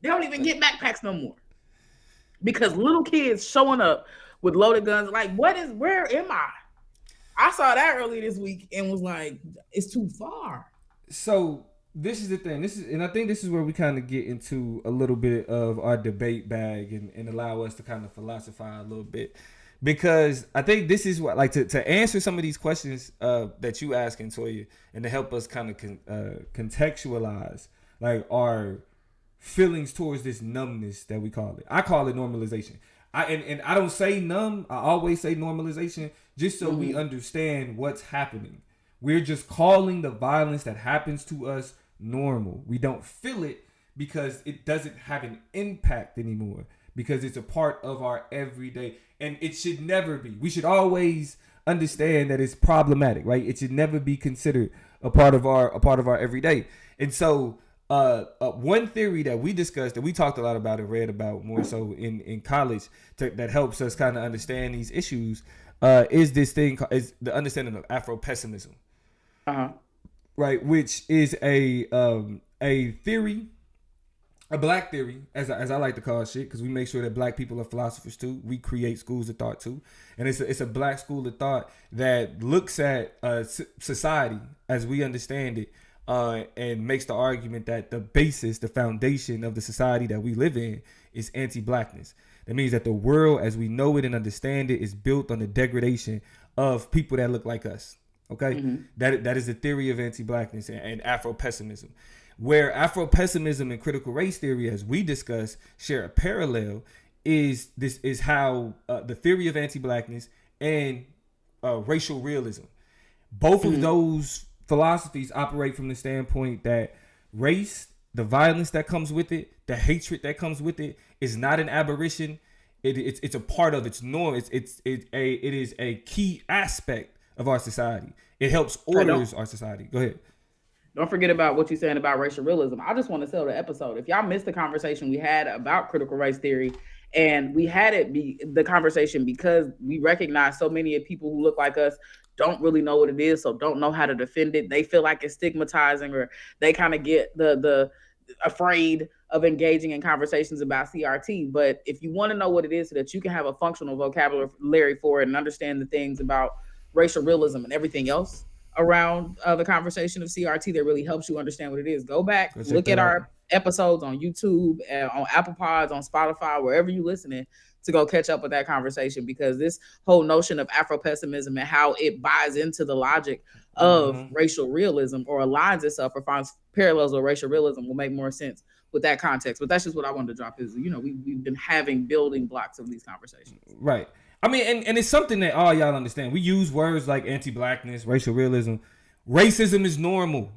They don't even get backpacks no more because little kids showing up with loaded guns. Like, where am I? I saw that early this week and was like, it's too far. So this is the thing. And I think this is where we kind of get into a little bit of our debate bag and allow us to kind of philosophize a little bit. Because I think this is what, like, to answer some of these questions that you asking, Toya, and to help us kind of contextualize like our feelings towards this numbness that we call it. I call it normalization. And I don't say numb. I always say normalization, just so we Mm-hmm. understand what's happening. We're just calling the violence that happens to us normal. We don't feel it because it doesn't have an impact anymore, because it's a part of our everyday, and it should never be. We should always understand that it's problematic, right? It should never be considered a part of our everyday. And so one theory that we discussed, that we talked a lot about and read about more so in college, that helps us kind of understand these issues, is this thing, is the understanding of Afro pessimism, Uh-huh. right? Which is a theory, a black theory, as I like to call shit, because we make sure that black people are philosophers too. We create schools of thought too, and it's a black school of thought that looks at society as we understand it, and makes the argument that the basis, the foundation of the society that we live in is anti-blackness. That means that the world as we know it and understand it is built on the degradation of people that look like us. Okay, Mm-hmm. that is the theory of anti-blackness and Afro pessimism. Where Afro pessimism and critical race theory, as we discuss, share a parallel, is how the theory of anti-blackness and racial realism. Both of Mm-hmm. those philosophies operate from the standpoint that race the violence that comes with it, the hatred that comes with it, is not an aberration. It's a part of its norm. It is a key aspect of our society. It helps Hey, don't orders our society. Go ahead. don't forget about what you're saying about racial realism. I just want to sell the episode. If y'all missed the conversation we had about critical race theory, and we had it be the conversation because we recognize so many of people who look like us don't really know what it is, so don't know how to defend it. They feel like it's stigmatizing, or they kind of get the afraid of engaging in conversations about CRT. But if you want to know what it is so that you can have a functional vocabulary for it and understand the things about racial realism and everything else around the conversation of CRT that really helps you understand what it is, go back, Go check look that at out. our episodes on YouTube, on Apple Pods, on Spotify, wherever you listening, to go catch up with that conversation, because this whole notion of Afro pessimism and how it buys into the logic of Mm-hmm. racial realism, or aligns itself or finds parallels with racial realism, will make more sense with that context. But that's just what I wanted to drop is, we've been having building blocks of these conversations. Right. I mean, and it's something that all y'all understand. We use words like anti-blackness, racial realism. Racism is normal.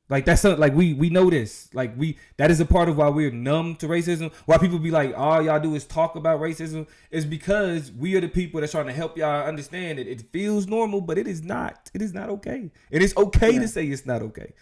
Like that's something, like we know this. Like that is a part of why we're numb to racism. Why people be like, all y'all do is talk about racism, is because we are the people that's trying to help y'all understand that it feels normal, but it is not. It is not okay. It is okay to say it's not okay.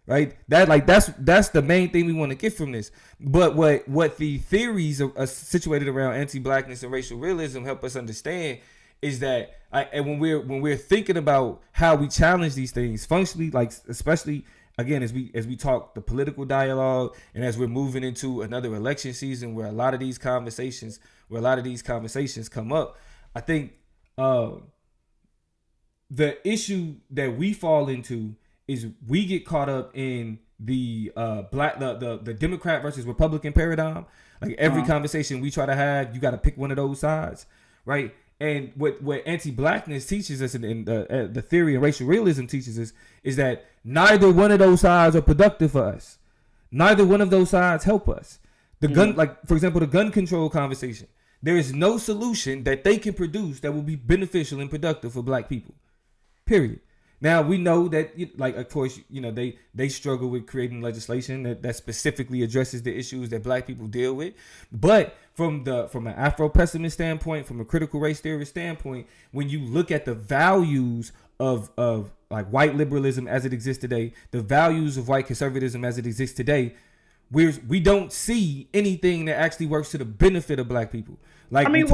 Right, that's the main thing we want to get from this. But what the theories are situated around anti-blackness and racial realism help us understand is that and when we're thinking about how we challenge these things functionally, like especially again as we talk the political dialogue, and as we're moving into another election season where a lot of these conversations come up, I think the issue that we fall into is we get caught up in the the Democrat versus Republican paradigm. Like every conversation we try to have, you got to pick one of those sides, right? And what anti-blackness teaches us, and the theory of racial realism teaches us, is that neither one of those sides are productive for us. Neither one of those sides help us. The gun, like for example, the gun control conversation. There is no solution that they can produce that will be beneficial and productive for black people. Period. Now we know that, like, of course, they struggle with creating legislation that specifically addresses the issues that black people deal with. But from an Afro pessimist standpoint, from a critical race theorist standpoint, when you look at the values of like white liberalism as it exists today, the values of white conservatism as it exists today, we don't see anything that actually works to the benefit of black people. Like think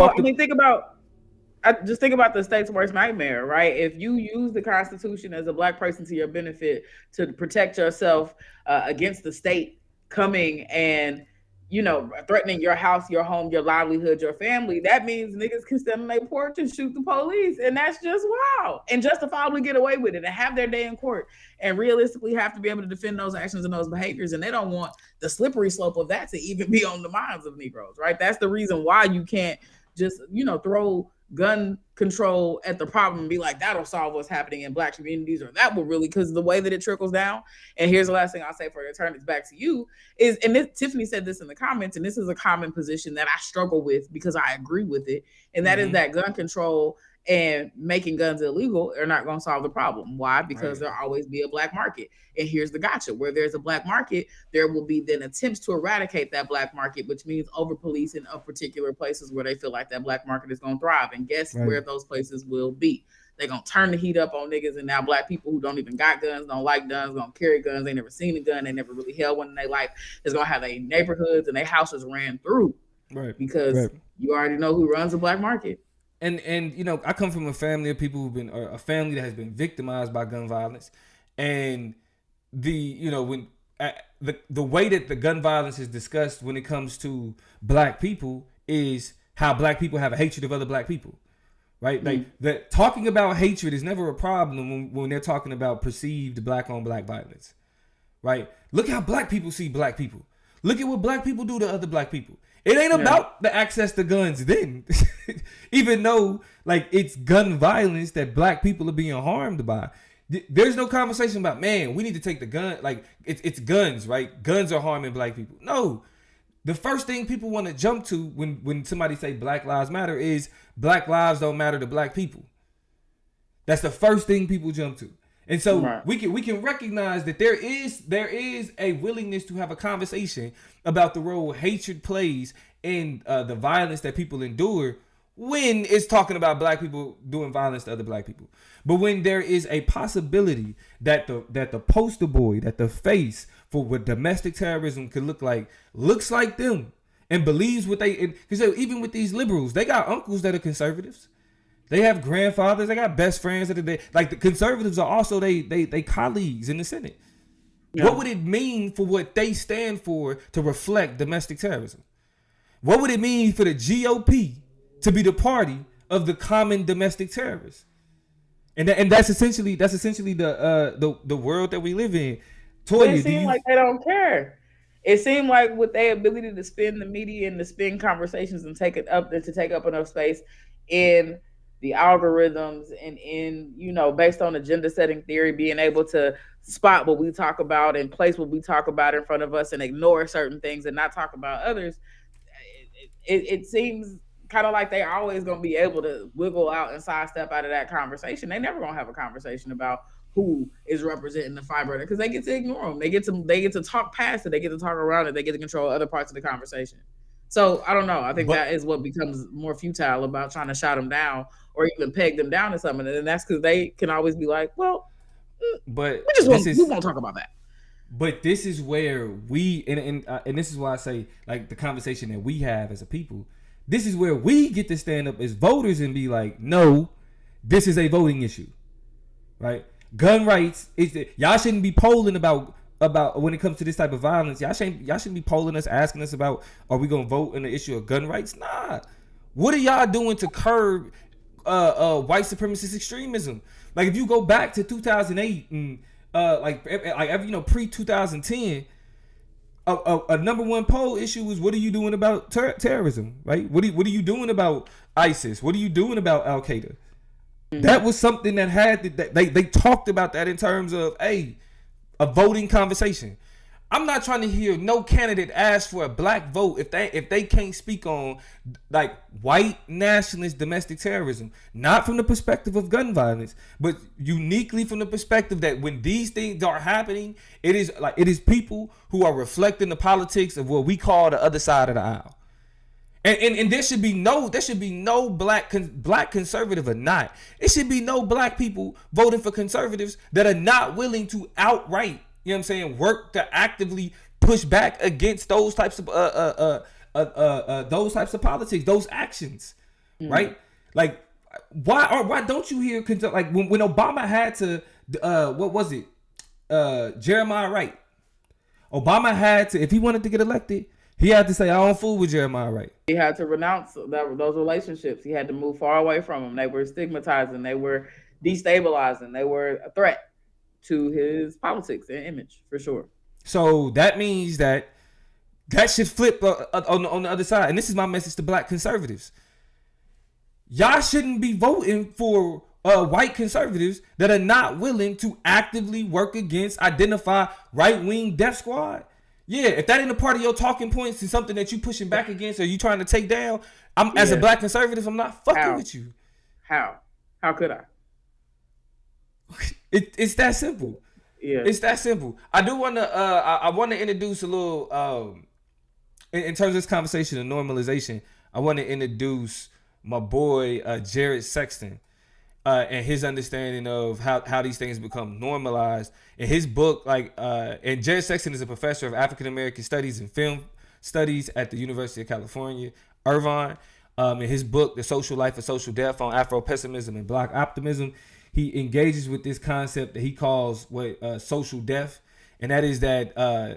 about the state's worst nightmare, right? If you use the Constitution as a black person to your benefit to protect yourself against the state coming and threatening your house, your home, your livelihood, your family, that means niggas can stand on their porch and shoot the police, and that's just wow, and justifiably get away with it and have their day in court, and realistically have to be able to defend those actions and those behaviors. And they don't want the slippery slope of that to even be on the minds of Negroes, right? That's the reason why you can't just throw gun control at the problem and be like, that'll solve what's happening in black communities, or that will really, because the way that it trickles down. And here's the last thing I'll say for turn this back to you is, and Tiffany said this in the comments, and this is a common position that I struggle with because I agree with it, and that is that gun control and making guns illegal are not going to solve the problem. Why? Because there'll always be a black market. And here's the gotcha: where there's a black market, there will be then attempts to eradicate that black market, which means over policing of particular places where they feel like that black market is going to thrive. And guess where those places will be? They're going to turn the heat up on niggas. And now black people who don't even got guns, don't like guns, don't carry guns, they never seen a gun, they never really held one in their life, is going to have their neighborhoods and their houses ran through. Right. Because you already know who runs the black market. And I come from a family of people who've been, or a family that has been victimized by gun violence, and the way that the gun violence is discussed when it comes to black people is how black people have a hatred of other black people, right? Like that talking about hatred is never a problem when they're talking about perceived black on black violence, right? Look how black people see black people. Look at what black people do to other black people. It ain't about the access to guns then. Even though like it's gun violence that black people are being harmed by. There's no conversation about, man, we need to take the gun. Like it's guns, right? Guns are harming black people. No. The first thing people want to jump to when somebody say Black Lives Matter is black lives don't matter to black people. That's the first thing people jump to. And so Right. we can recognize that there is a willingness to have a conversation about the role hatred plays in the violence that people endure when it's talking about black people doing violence to other black people. But when there is a possibility that the poster boy, that the face for what domestic terrorism could look like, looks like them and believes what they, because even with these liberals, they got uncles that are conservatives. They have grandfathers. They got best friends that are like the conservatives are also they colleagues in the Senate. Yeah. What would it mean for what they stand for to reflect domestic terrorism? What would it mean for the GOP to be the party of the common domestic terrorists? And that's essentially the world that we live in. But Toya, it seems like they don't care. It seemed like with their ability to spin the media and to spin conversations and take up enough space in the algorithms and in, based on agenda setting theory, being able to spot what we talk about and place what we talk about in front of us and ignore certain things and not talk about others. It seems kind of like they're always going to be able to wiggle out and sidestep out of that conversation. They never going to have a conversation about who is representing the fiber because they get to ignore them. They get to talk past it. They get to talk around it. They get to control other parts of the conversation. So I don't know. I think that is what becomes more futile about trying to shut them down or even peg them down to something. And that's because they can always be like, well, but we won't talk about that. But this is where we and this is why I say, like, the conversation that we have as a people. This is where we get to stand up as voters and be like, no, this is a voting issue, right? Gun rights y'all shouldn't be polling about when it comes to this type of violence. Y'all shouldn't be polling us, asking us about, are we gonna vote in the issue of gun rights? Nah. What are y'all doing to curb white supremacist extremism? Like, if you go back to 2008 and pre 2010, a number one poll issue was, what are you doing about terrorism, right? What are you doing about ISIS? What are you doing about Al Qaeda? Mm-hmm. That was something that they talked about that in terms of a voting conversation. I'm not trying to hear no candidate ask for a black vote if they can't speak on, like, white nationalist domestic terrorism, not from the perspective of gun violence, but uniquely from the perspective that when these things are happening, it is people who are reflecting the politics of what we call the other side of the aisle. And there should be no black conservative or not. It should be no black people voting for conservatives that are not willing to outright, you know what I'm saying, work to actively push back against those types of politics, those actions, right? Like, why don't you hear, like, when Obama had to what was it, Jeremiah Wright? Obama had to, if he wanted to get elected, he had to say, I don't fool with Jeremiah Wright. He had to renounce those relationships. He had to move far away from them. They were stigmatizing. They were destabilizing. They were a threat to his politics and image, for sure. So that means that should flip on the other side. And this is my message to black conservatives. Y'all shouldn't be voting for white conservatives that are not willing to actively work against, identify right-wing death squad. Yeah, if that ain't a part of your talking points and something that you pushing back against or you trying to take down, as a black conservative, I'm not fucking with you. How could I? It's that simple. Yeah, it's that simple. I do want to. I want to introduce a little. In terms of this conversation of normalization, I want to introduce my boy Jared Sexton, and his understanding of how these things become normalized. In his book, and Jared Sexton is a professor of African American Studies and Film Studies at the University of California, Irvine. In his book, The Social Life of Social Death on Afro-Pessimism and Black Optimism, he engages with this concept that he calls social death. And that is that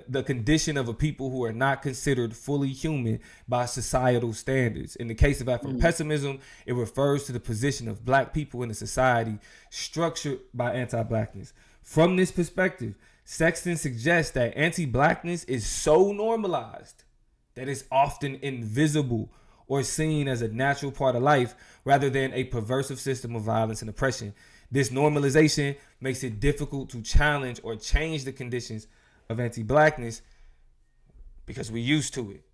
the condition of a people who are not considered fully human by societal standards. In the case of Afro-pessimism, it refers to the position of black people in a society structured by anti-blackness. From this perspective, Sexton suggests that anti-blackness is so normalized that it's often invisible or seen as a natural part of life rather than a perversive system of violence and oppression. This normalization makes it difficult to challenge or change the conditions of anti-blackness because we're used to it.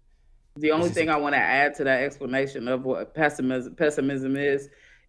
The only thing I want to add to that explanation of what pessimism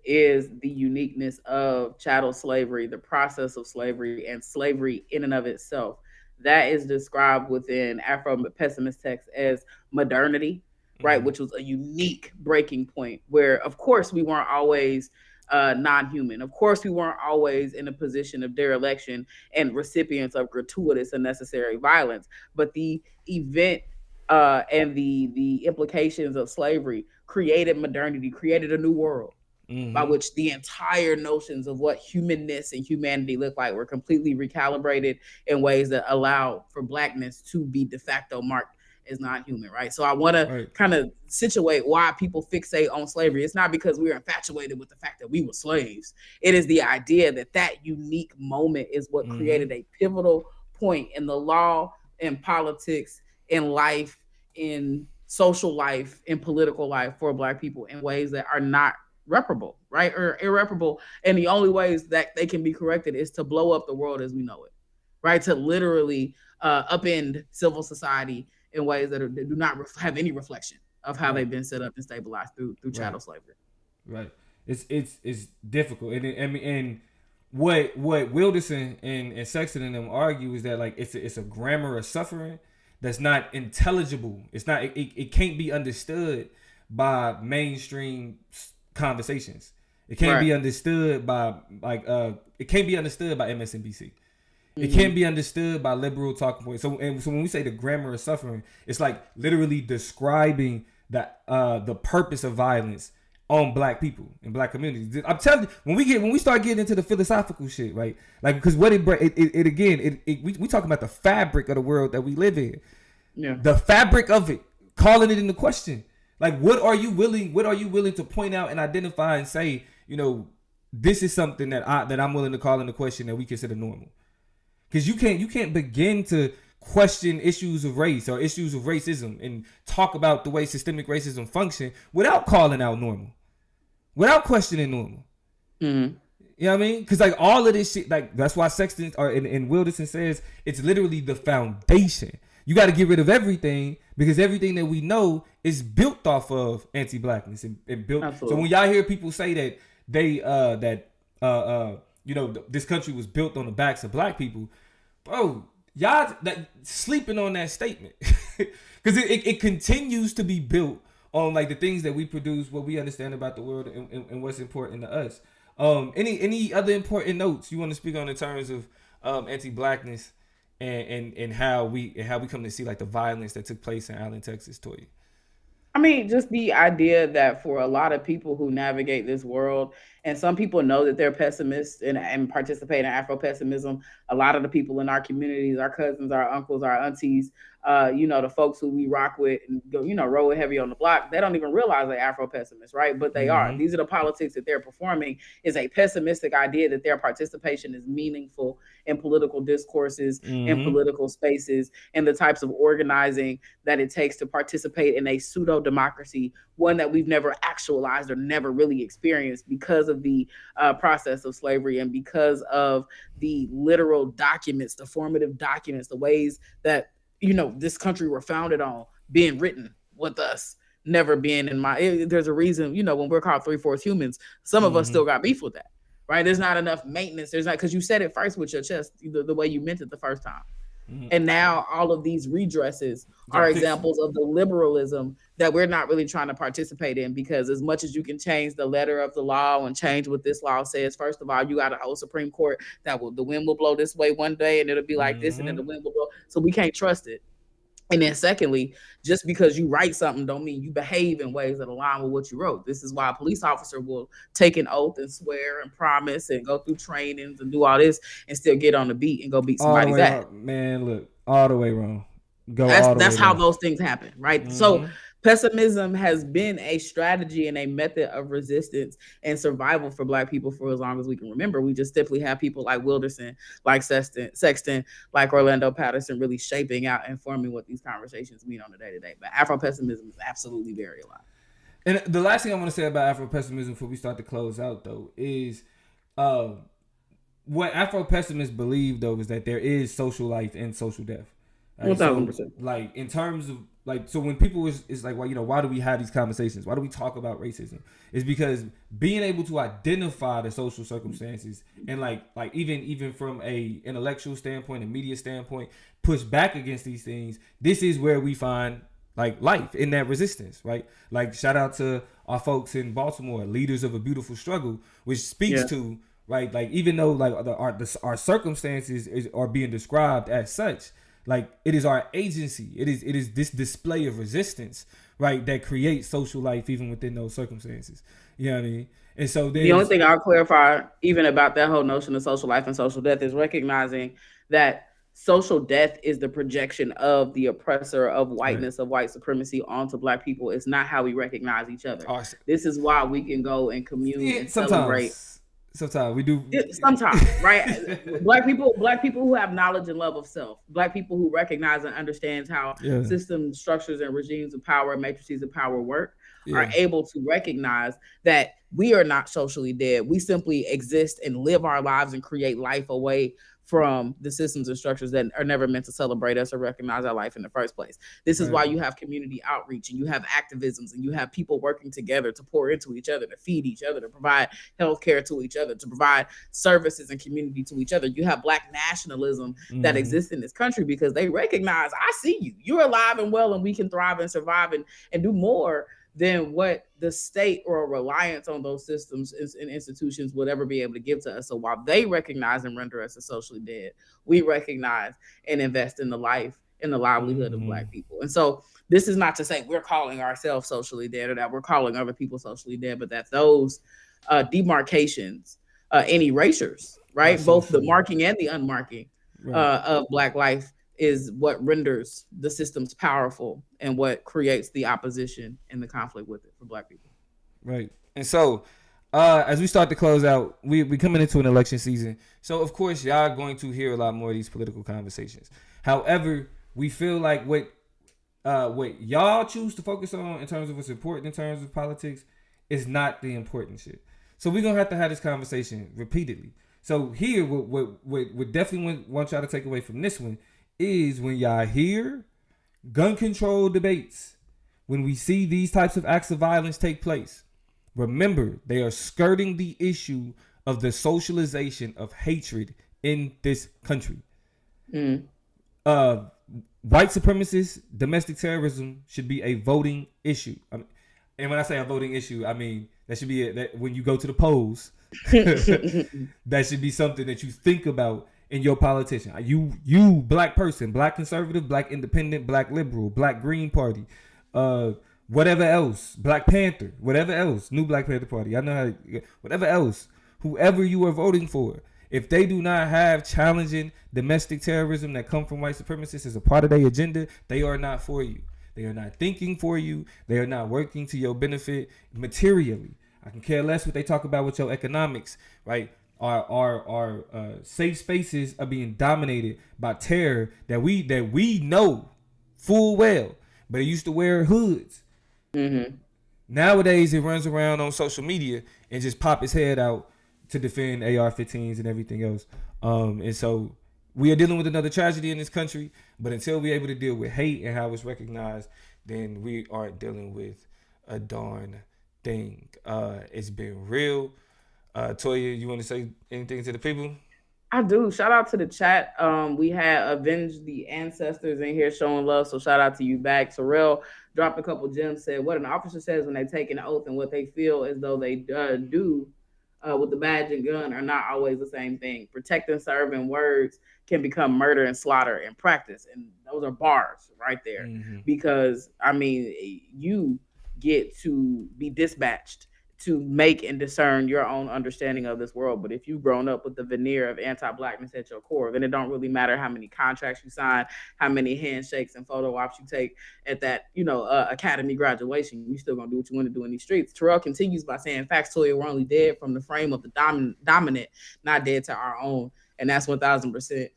is the uniqueness of chattel slavery, the process of slavery, and slavery in and of itself. That is described within Afro pessimist texts as modernity, right? Mm-hmm. Which was a unique breaking point where, of course, we weren't always non-human. Of course, we weren't always in a position of dereliction and recipients of gratuitous and necessary violence. But the event and the implications of slavery created modernity, created a new world by Mm-hmm. which the entire notions of what humanness and humanity look like were completely recalibrated in ways that allow for blackness to be de facto marked as non-human, right? So I want to Right. kind of situate why people fixate on slavery. It's not because we are infatuated with the fact that we were slaves. It is the idea that that unique moment is what Mm-hmm. created a pivotal point in the law, in politics, in life, in social life, in political life for black people in ways that are not reparable, right? Or irreparable. And the only ways that they can be corrected is to blow up the world as we know it, right? To literally upend civil society in ways that do not have any reflection of how Right. they've been set up and stabilized through Right. chattel slavery. Right. It's difficult, and what Wilderson and Sexton and them argue is that like it's a grammar of suffering that's not intelligible. It's not it can't be understood by mainstream conversations. It can't Right. be understood by it can't be understood by MSNBC. It can't Mm-hmm. be understood by liberal talking points. So when we say the grammar of suffering, it's like literally describing the purpose of violence on black people and black communities. I'm telling you, when we start getting into the philosophical shit, right? Like because what it again, we talking about the fabric of the world that we live in, Yeah. the fabric of it, calling it into question. Like what are you willing to point out and identify and say, this is something that I'm willing to call into question that we consider normal. Because you can't begin to question issues of race or issues of racism and talk about the way systemic racism function without calling out normal, without questioning normal. Mm-hmm. You know what I mean? Because like all of this shit, like that's why Sexton or and Wilderson says it's literally the foundation. You got to get rid of everything because everything that we know is built off of anti-blackness and built. So when Absolutely. y'all hear people say that this country was built on the backs of black people, bro, y'all sleeping on that statement because it continues to be built on like the things that we produce, what we understand about the world, and what's important to us. Any other important notes you want to speak on in terms of anti-blackness and how we come to see like the violence that took place in Allen, Texas, Toya? I mean, just the idea that for a lot of people who navigate this world, and some people know that they're pessimists and participate in Afro pessimism. A lot of the people in our communities, our cousins, our uncles, our aunties, the folks who we rock with and go, roll heavy on the block, they don't even realize they're Afro pessimists, right? But they are. Mm-hmm. These are the politics that they're performing. Is a pessimistic idea that their participation is meaningful in political discourses, in Mm-hmm. political spaces, and the types of organizing that it takes to participate in a pseudo democracy, one that we've never actualized or never really experienced because of the process of slavery and because of the literal documents, the formative documents, the ways that this country were founded on being written with us never being in there's a reason, when we're called three-fourths humans, some of us Mm-hmm. still got beef with that, right? There's not enough maintenance. There's not, because you said it first with your chest, the way you meant it the first time. Mm-hmm. And now all of these redresses Got are to fix. examples of the liberalism that we're not really trying to participate in, because as much as you can change the letter of the law and change what this law says, first of all, you got a whole Supreme Court that the wind will blow this way one day and it'll be like this, and then Mm-hmm. the wind will blow. So we can't trust it. And then secondly, just because you write something don't mean you behave in ways that align with what you wrote. This is why a police officer will take an oath and swear and promise and go through trainings and do all this and still get on the beat and go beat All the somebody's way ass. wrong, man. Look, all the way wrong. Go That's all the way that's how wrong. those things happen, right? So Mm-hmm. pessimism has been a strategy and a method of resistance and survival for black people for as long as we can remember. We just simply have people like Wilderson, like Sexton, like Orlando Patterson really shaping out and forming what these conversations mean on a day-to-day. But Afro pessimism is absolutely very alive. And the last thing I want to say about Afro pessimism before we start to close out though is uh, what Afro pessimists believe though is that there is social life and social death. Right? So 1000%. like in terms of like, so when people is like, well, why do we have these conversations? Why do we talk about racism? It's because being able to identify the social circumstances and like even from a intellectual standpoint, a media standpoint, push back against these things. This is where we find like life in that resistance, right? Like, shout out to our folks in Baltimore, leaders of a beautiful struggle, which speaks Yeah. to, right, like, even though like our circumstances are being described as such, like, it is our agency, it is this display of resistance, right, that creates social life even within those circumstances. You know what I mean? And so The only there's thing I'll clarify, even about that whole notion of social life and social death, is recognizing that social death is the projection of the oppressor of right. whiteness, of white supremacy onto black people. It's not how we recognize each other. Our, This is why we can go and commune yeah, and celebrate. sometimes we do. Sometimes, right? Black people who have knowledge and love of self, black people who recognize and understands how Yeah, systems, structures, and regimes of power, matrices of power work, are yeah, able to recognize that we are not socially dead. We simply exist and live our lives and create life away from the systems and structures that are never meant to celebrate us or recognize our life in the first place. This is right, why you have community outreach and you have activisms and you have people working together to pour into each other, to feed each other, to provide healthcare to each other, to provide services and community to each other. You have black nationalism that mm-hmm, exists in this country because they recognize, I see you. You're alive and well, and we can thrive and survive and do more than what the state or a reliance on those systems and institutions would ever be able to give to us. So while they recognize and render us as socially dead, we recognize and invest in the life and the livelihood of mm-hmm, black people. And so this is not to say we're calling ourselves socially dead or that we're calling other people socially dead, but that those demarcations and erasures, our right, both the social, marking and the unmarking right, of black life, is what renders the systems powerful and what creates the opposition and the conflict with it for black people. right. And so, as we start to close out, we coming into an election season, so of course y'all are going to hear a lot more of these political conversations. However, we feel like what y'all choose to focus on in terms of what's important in terms of politics is not the important shit. So we're gonna have to have this conversation repeatedly. So here, what definitely want y'all to take away from this one is, when y'all hear gun control debates, when we see these types of acts of violence take place, remember they are skirting the issue of the socialization of hatred in this country. Mm. Uh, White supremacists, domestic terrorism should be a voting issue. And when I say a voting issue, I mean that should be that when you go to the polls, that should be something that you think about in your politician. You black person, black conservative, black independent, black liberal, black Green Party, whatever else, Black Panther, whatever else, new Black Panther Party. I know how, whatever else, whoever you are voting for, if they do not have challenging domestic terrorism that come from white supremacists as a part of their agenda, they are not for you. They are not thinking for you. They are not working to your benefit materially. I can care less what they talk about with your economics, right? Our safe spaces are being dominated by terror that we know full well, but it used to wear hoods. Mm-hmm. Nowadays, it runs around on social media and just pop its head out to defend AR-15s and everything else. And so we are dealing with another tragedy in this country. But until we're able to deal with hate and how it's recognized, then we aren't dealing with a darn thing. It's been real. Toya, you want to say anything to the people? I do. Shout out to the chat. We had Avenge the Ancestors in here showing love, so shout out to you back. Sorrel dropped a couple gems. Said what an officer says when they take an oath and what they feel as though they do with the badge and gun are not always the same thing. Protect and serve in words can become murder and slaughter in practice, and those are bars right there. Mm-hmm. Because I mean, you get to be dispatched to make and discern your own understanding of this world. But if you've grown up with the veneer of anti-blackness at your core, then it don't really matter how many contracts you sign, how many handshakes and photo ops you take at that, academy graduation. You still gonna do what you want to do in these streets. Terrell continues by saying, "Facts, Toya, we're only dead from the frame of the dominant, not dead to our own," and that's 1,000%.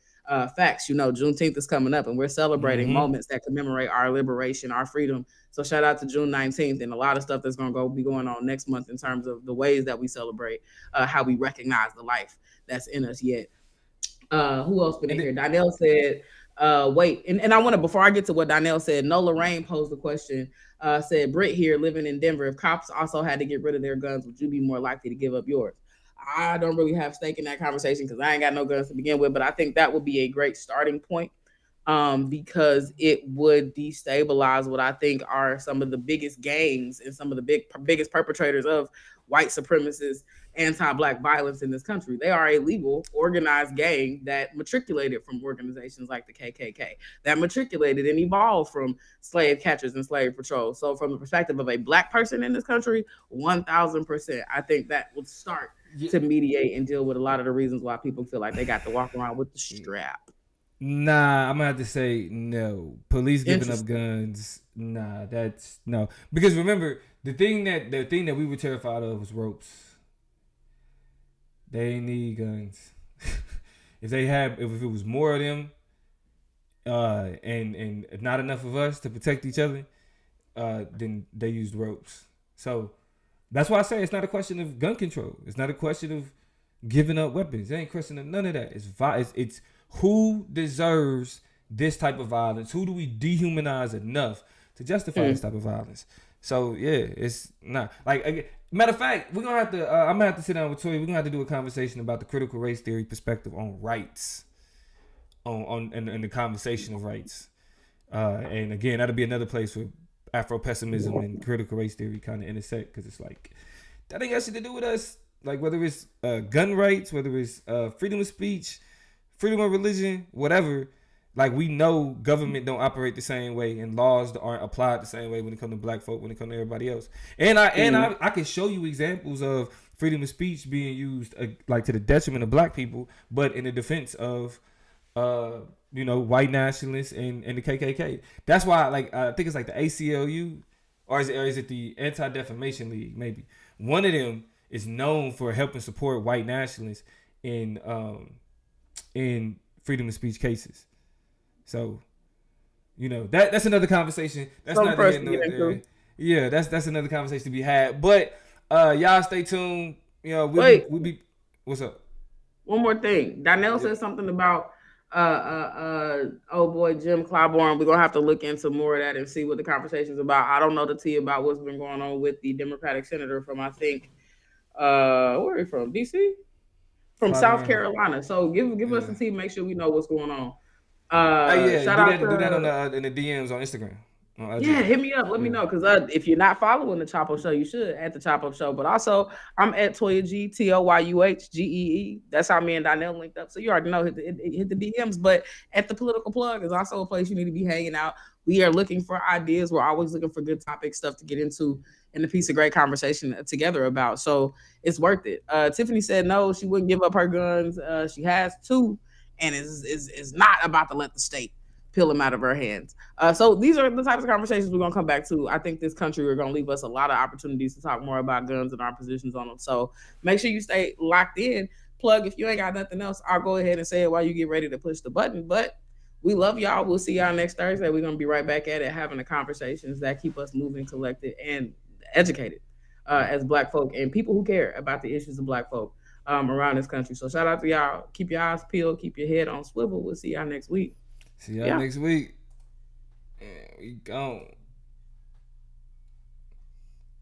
Facts. Juneteenth is coming up, and we're celebrating Mm-hmm. moments that commemorate our liberation, our freedom. So shout out to June 19th and a lot of stuff that's going to be going on next month in terms of the ways that we celebrate, how we recognize the life that's in us yet. Who else been in here? Donnell said, Wait, and I want to, before I get to what Donnell said, Nola Rain posed the question. Said Britt here living in Denver. If cops also had to get rid of their guns, would you be more likely to give up yours? I don't really have stake in that conversation because I ain't got no guns to begin with, but I think that would be a great starting point, because it would destabilize what I think are some of the biggest gangs and some of the biggest perpetrators of white supremacist anti-black violence in this country. They are a legal, organized gang that matriculated from organizations like the KKK, that matriculated and evolved from slave catchers and slave patrols. So, from the perspective of a black person in this country, 1,000%, I think that would start Yeah. to mediate and deal with a lot of the reasons why people feel like they got to walk around with the strap. Nah, I'm gonna have to say no. Police giving up Interesting. guns, nah, that's no. Because remember, the thing that we were terrified of was ropes. They need guns. If it was more of them, and not enough of us to protect each other, then they used ropes. So that's why I say it's not a question of gun control. It's not a question of giving up weapons. It ain't a question of none of that. It's who deserves this type of violence. Who do we dehumanize enough to justify this Mm. type of violence? So yeah, it's not like, matter of fact, we're gonna have to. I'm gonna have to sit down with Toy. We're gonna have to do a conversation about the critical race theory perspective on rights, on and the conversation of rights. And again, that'll be another place where Afro pessimism and critical race theory kind of intersect, because it's like that ain't got shit to do with us. Like whether it's gun rights, whether it's freedom of speech, freedom of religion, whatever. Like we know government don't operate the same way, and laws aren't applied the same way when it comes to black folk, when it comes to everybody else. And Mm. I can show you examples of freedom of speech being used like to the detriment of black people, but in the defense of uh white nationalists and the KKK. That's why like I think it's like the ACLU, or is it the Anti Defamation League? Maybe one of them is known for helping support white nationalists in freedom of speech cases. So that's another conversation. That's Something neither for us here to nor get there. into. Yeah, that's another conversation to be had. But y'all stay tuned. Wait, We'll be. What's up? one more thing. Donnell Yep. said something about oh boy, Jim Clyburn. We're gonna have to look into more of that and see what the conversation's about. I don't know the tea about what's been going on with the Democratic senator from, I think, where are you from? DC? From South Clyburn. Carolina. So give us Yeah. the tea, make sure we know what's going on. Yeah, Shout out do that on to, the in the DMs on Instagram, on yeah, IG. hit me up. Let me Yeah. know, because if you're not following the Chop Up Show, you should at the Chop Up Show. But also, I'm at Toya G, TOYUHGEE. That's how me and Donnell linked up. So you already know, hit the DMs. But at the Political Plug is also a place you need to be hanging out. We are looking for ideas. We're always looking for good topic stuff to get into and a piece of great conversation together about. So it's worth it. Tiffany said no, she wouldn't give up her guns. She has two, and is not about to let the state peel them out of her hands. So these are the types of conversations we're gonna come back to. I think this country are gonna leave us a lot of opportunities to talk more about guns and our positions on them. So make sure you stay locked in. Plug, if you ain't got nothing else, I'll go ahead and say it while you get ready to push the button. But we love y'all. We'll see y'all next Thursday. We're gonna be right back at it, having the conversations that keep us moving, collected, and educated as Black folk and people who care about the issues of Black folk around this country. So shout out to y'all. Keep your eyes peeled. Keep your head on swivel. We'll see y'all next week. See y'all Yeah. next week. Yeah, we gone.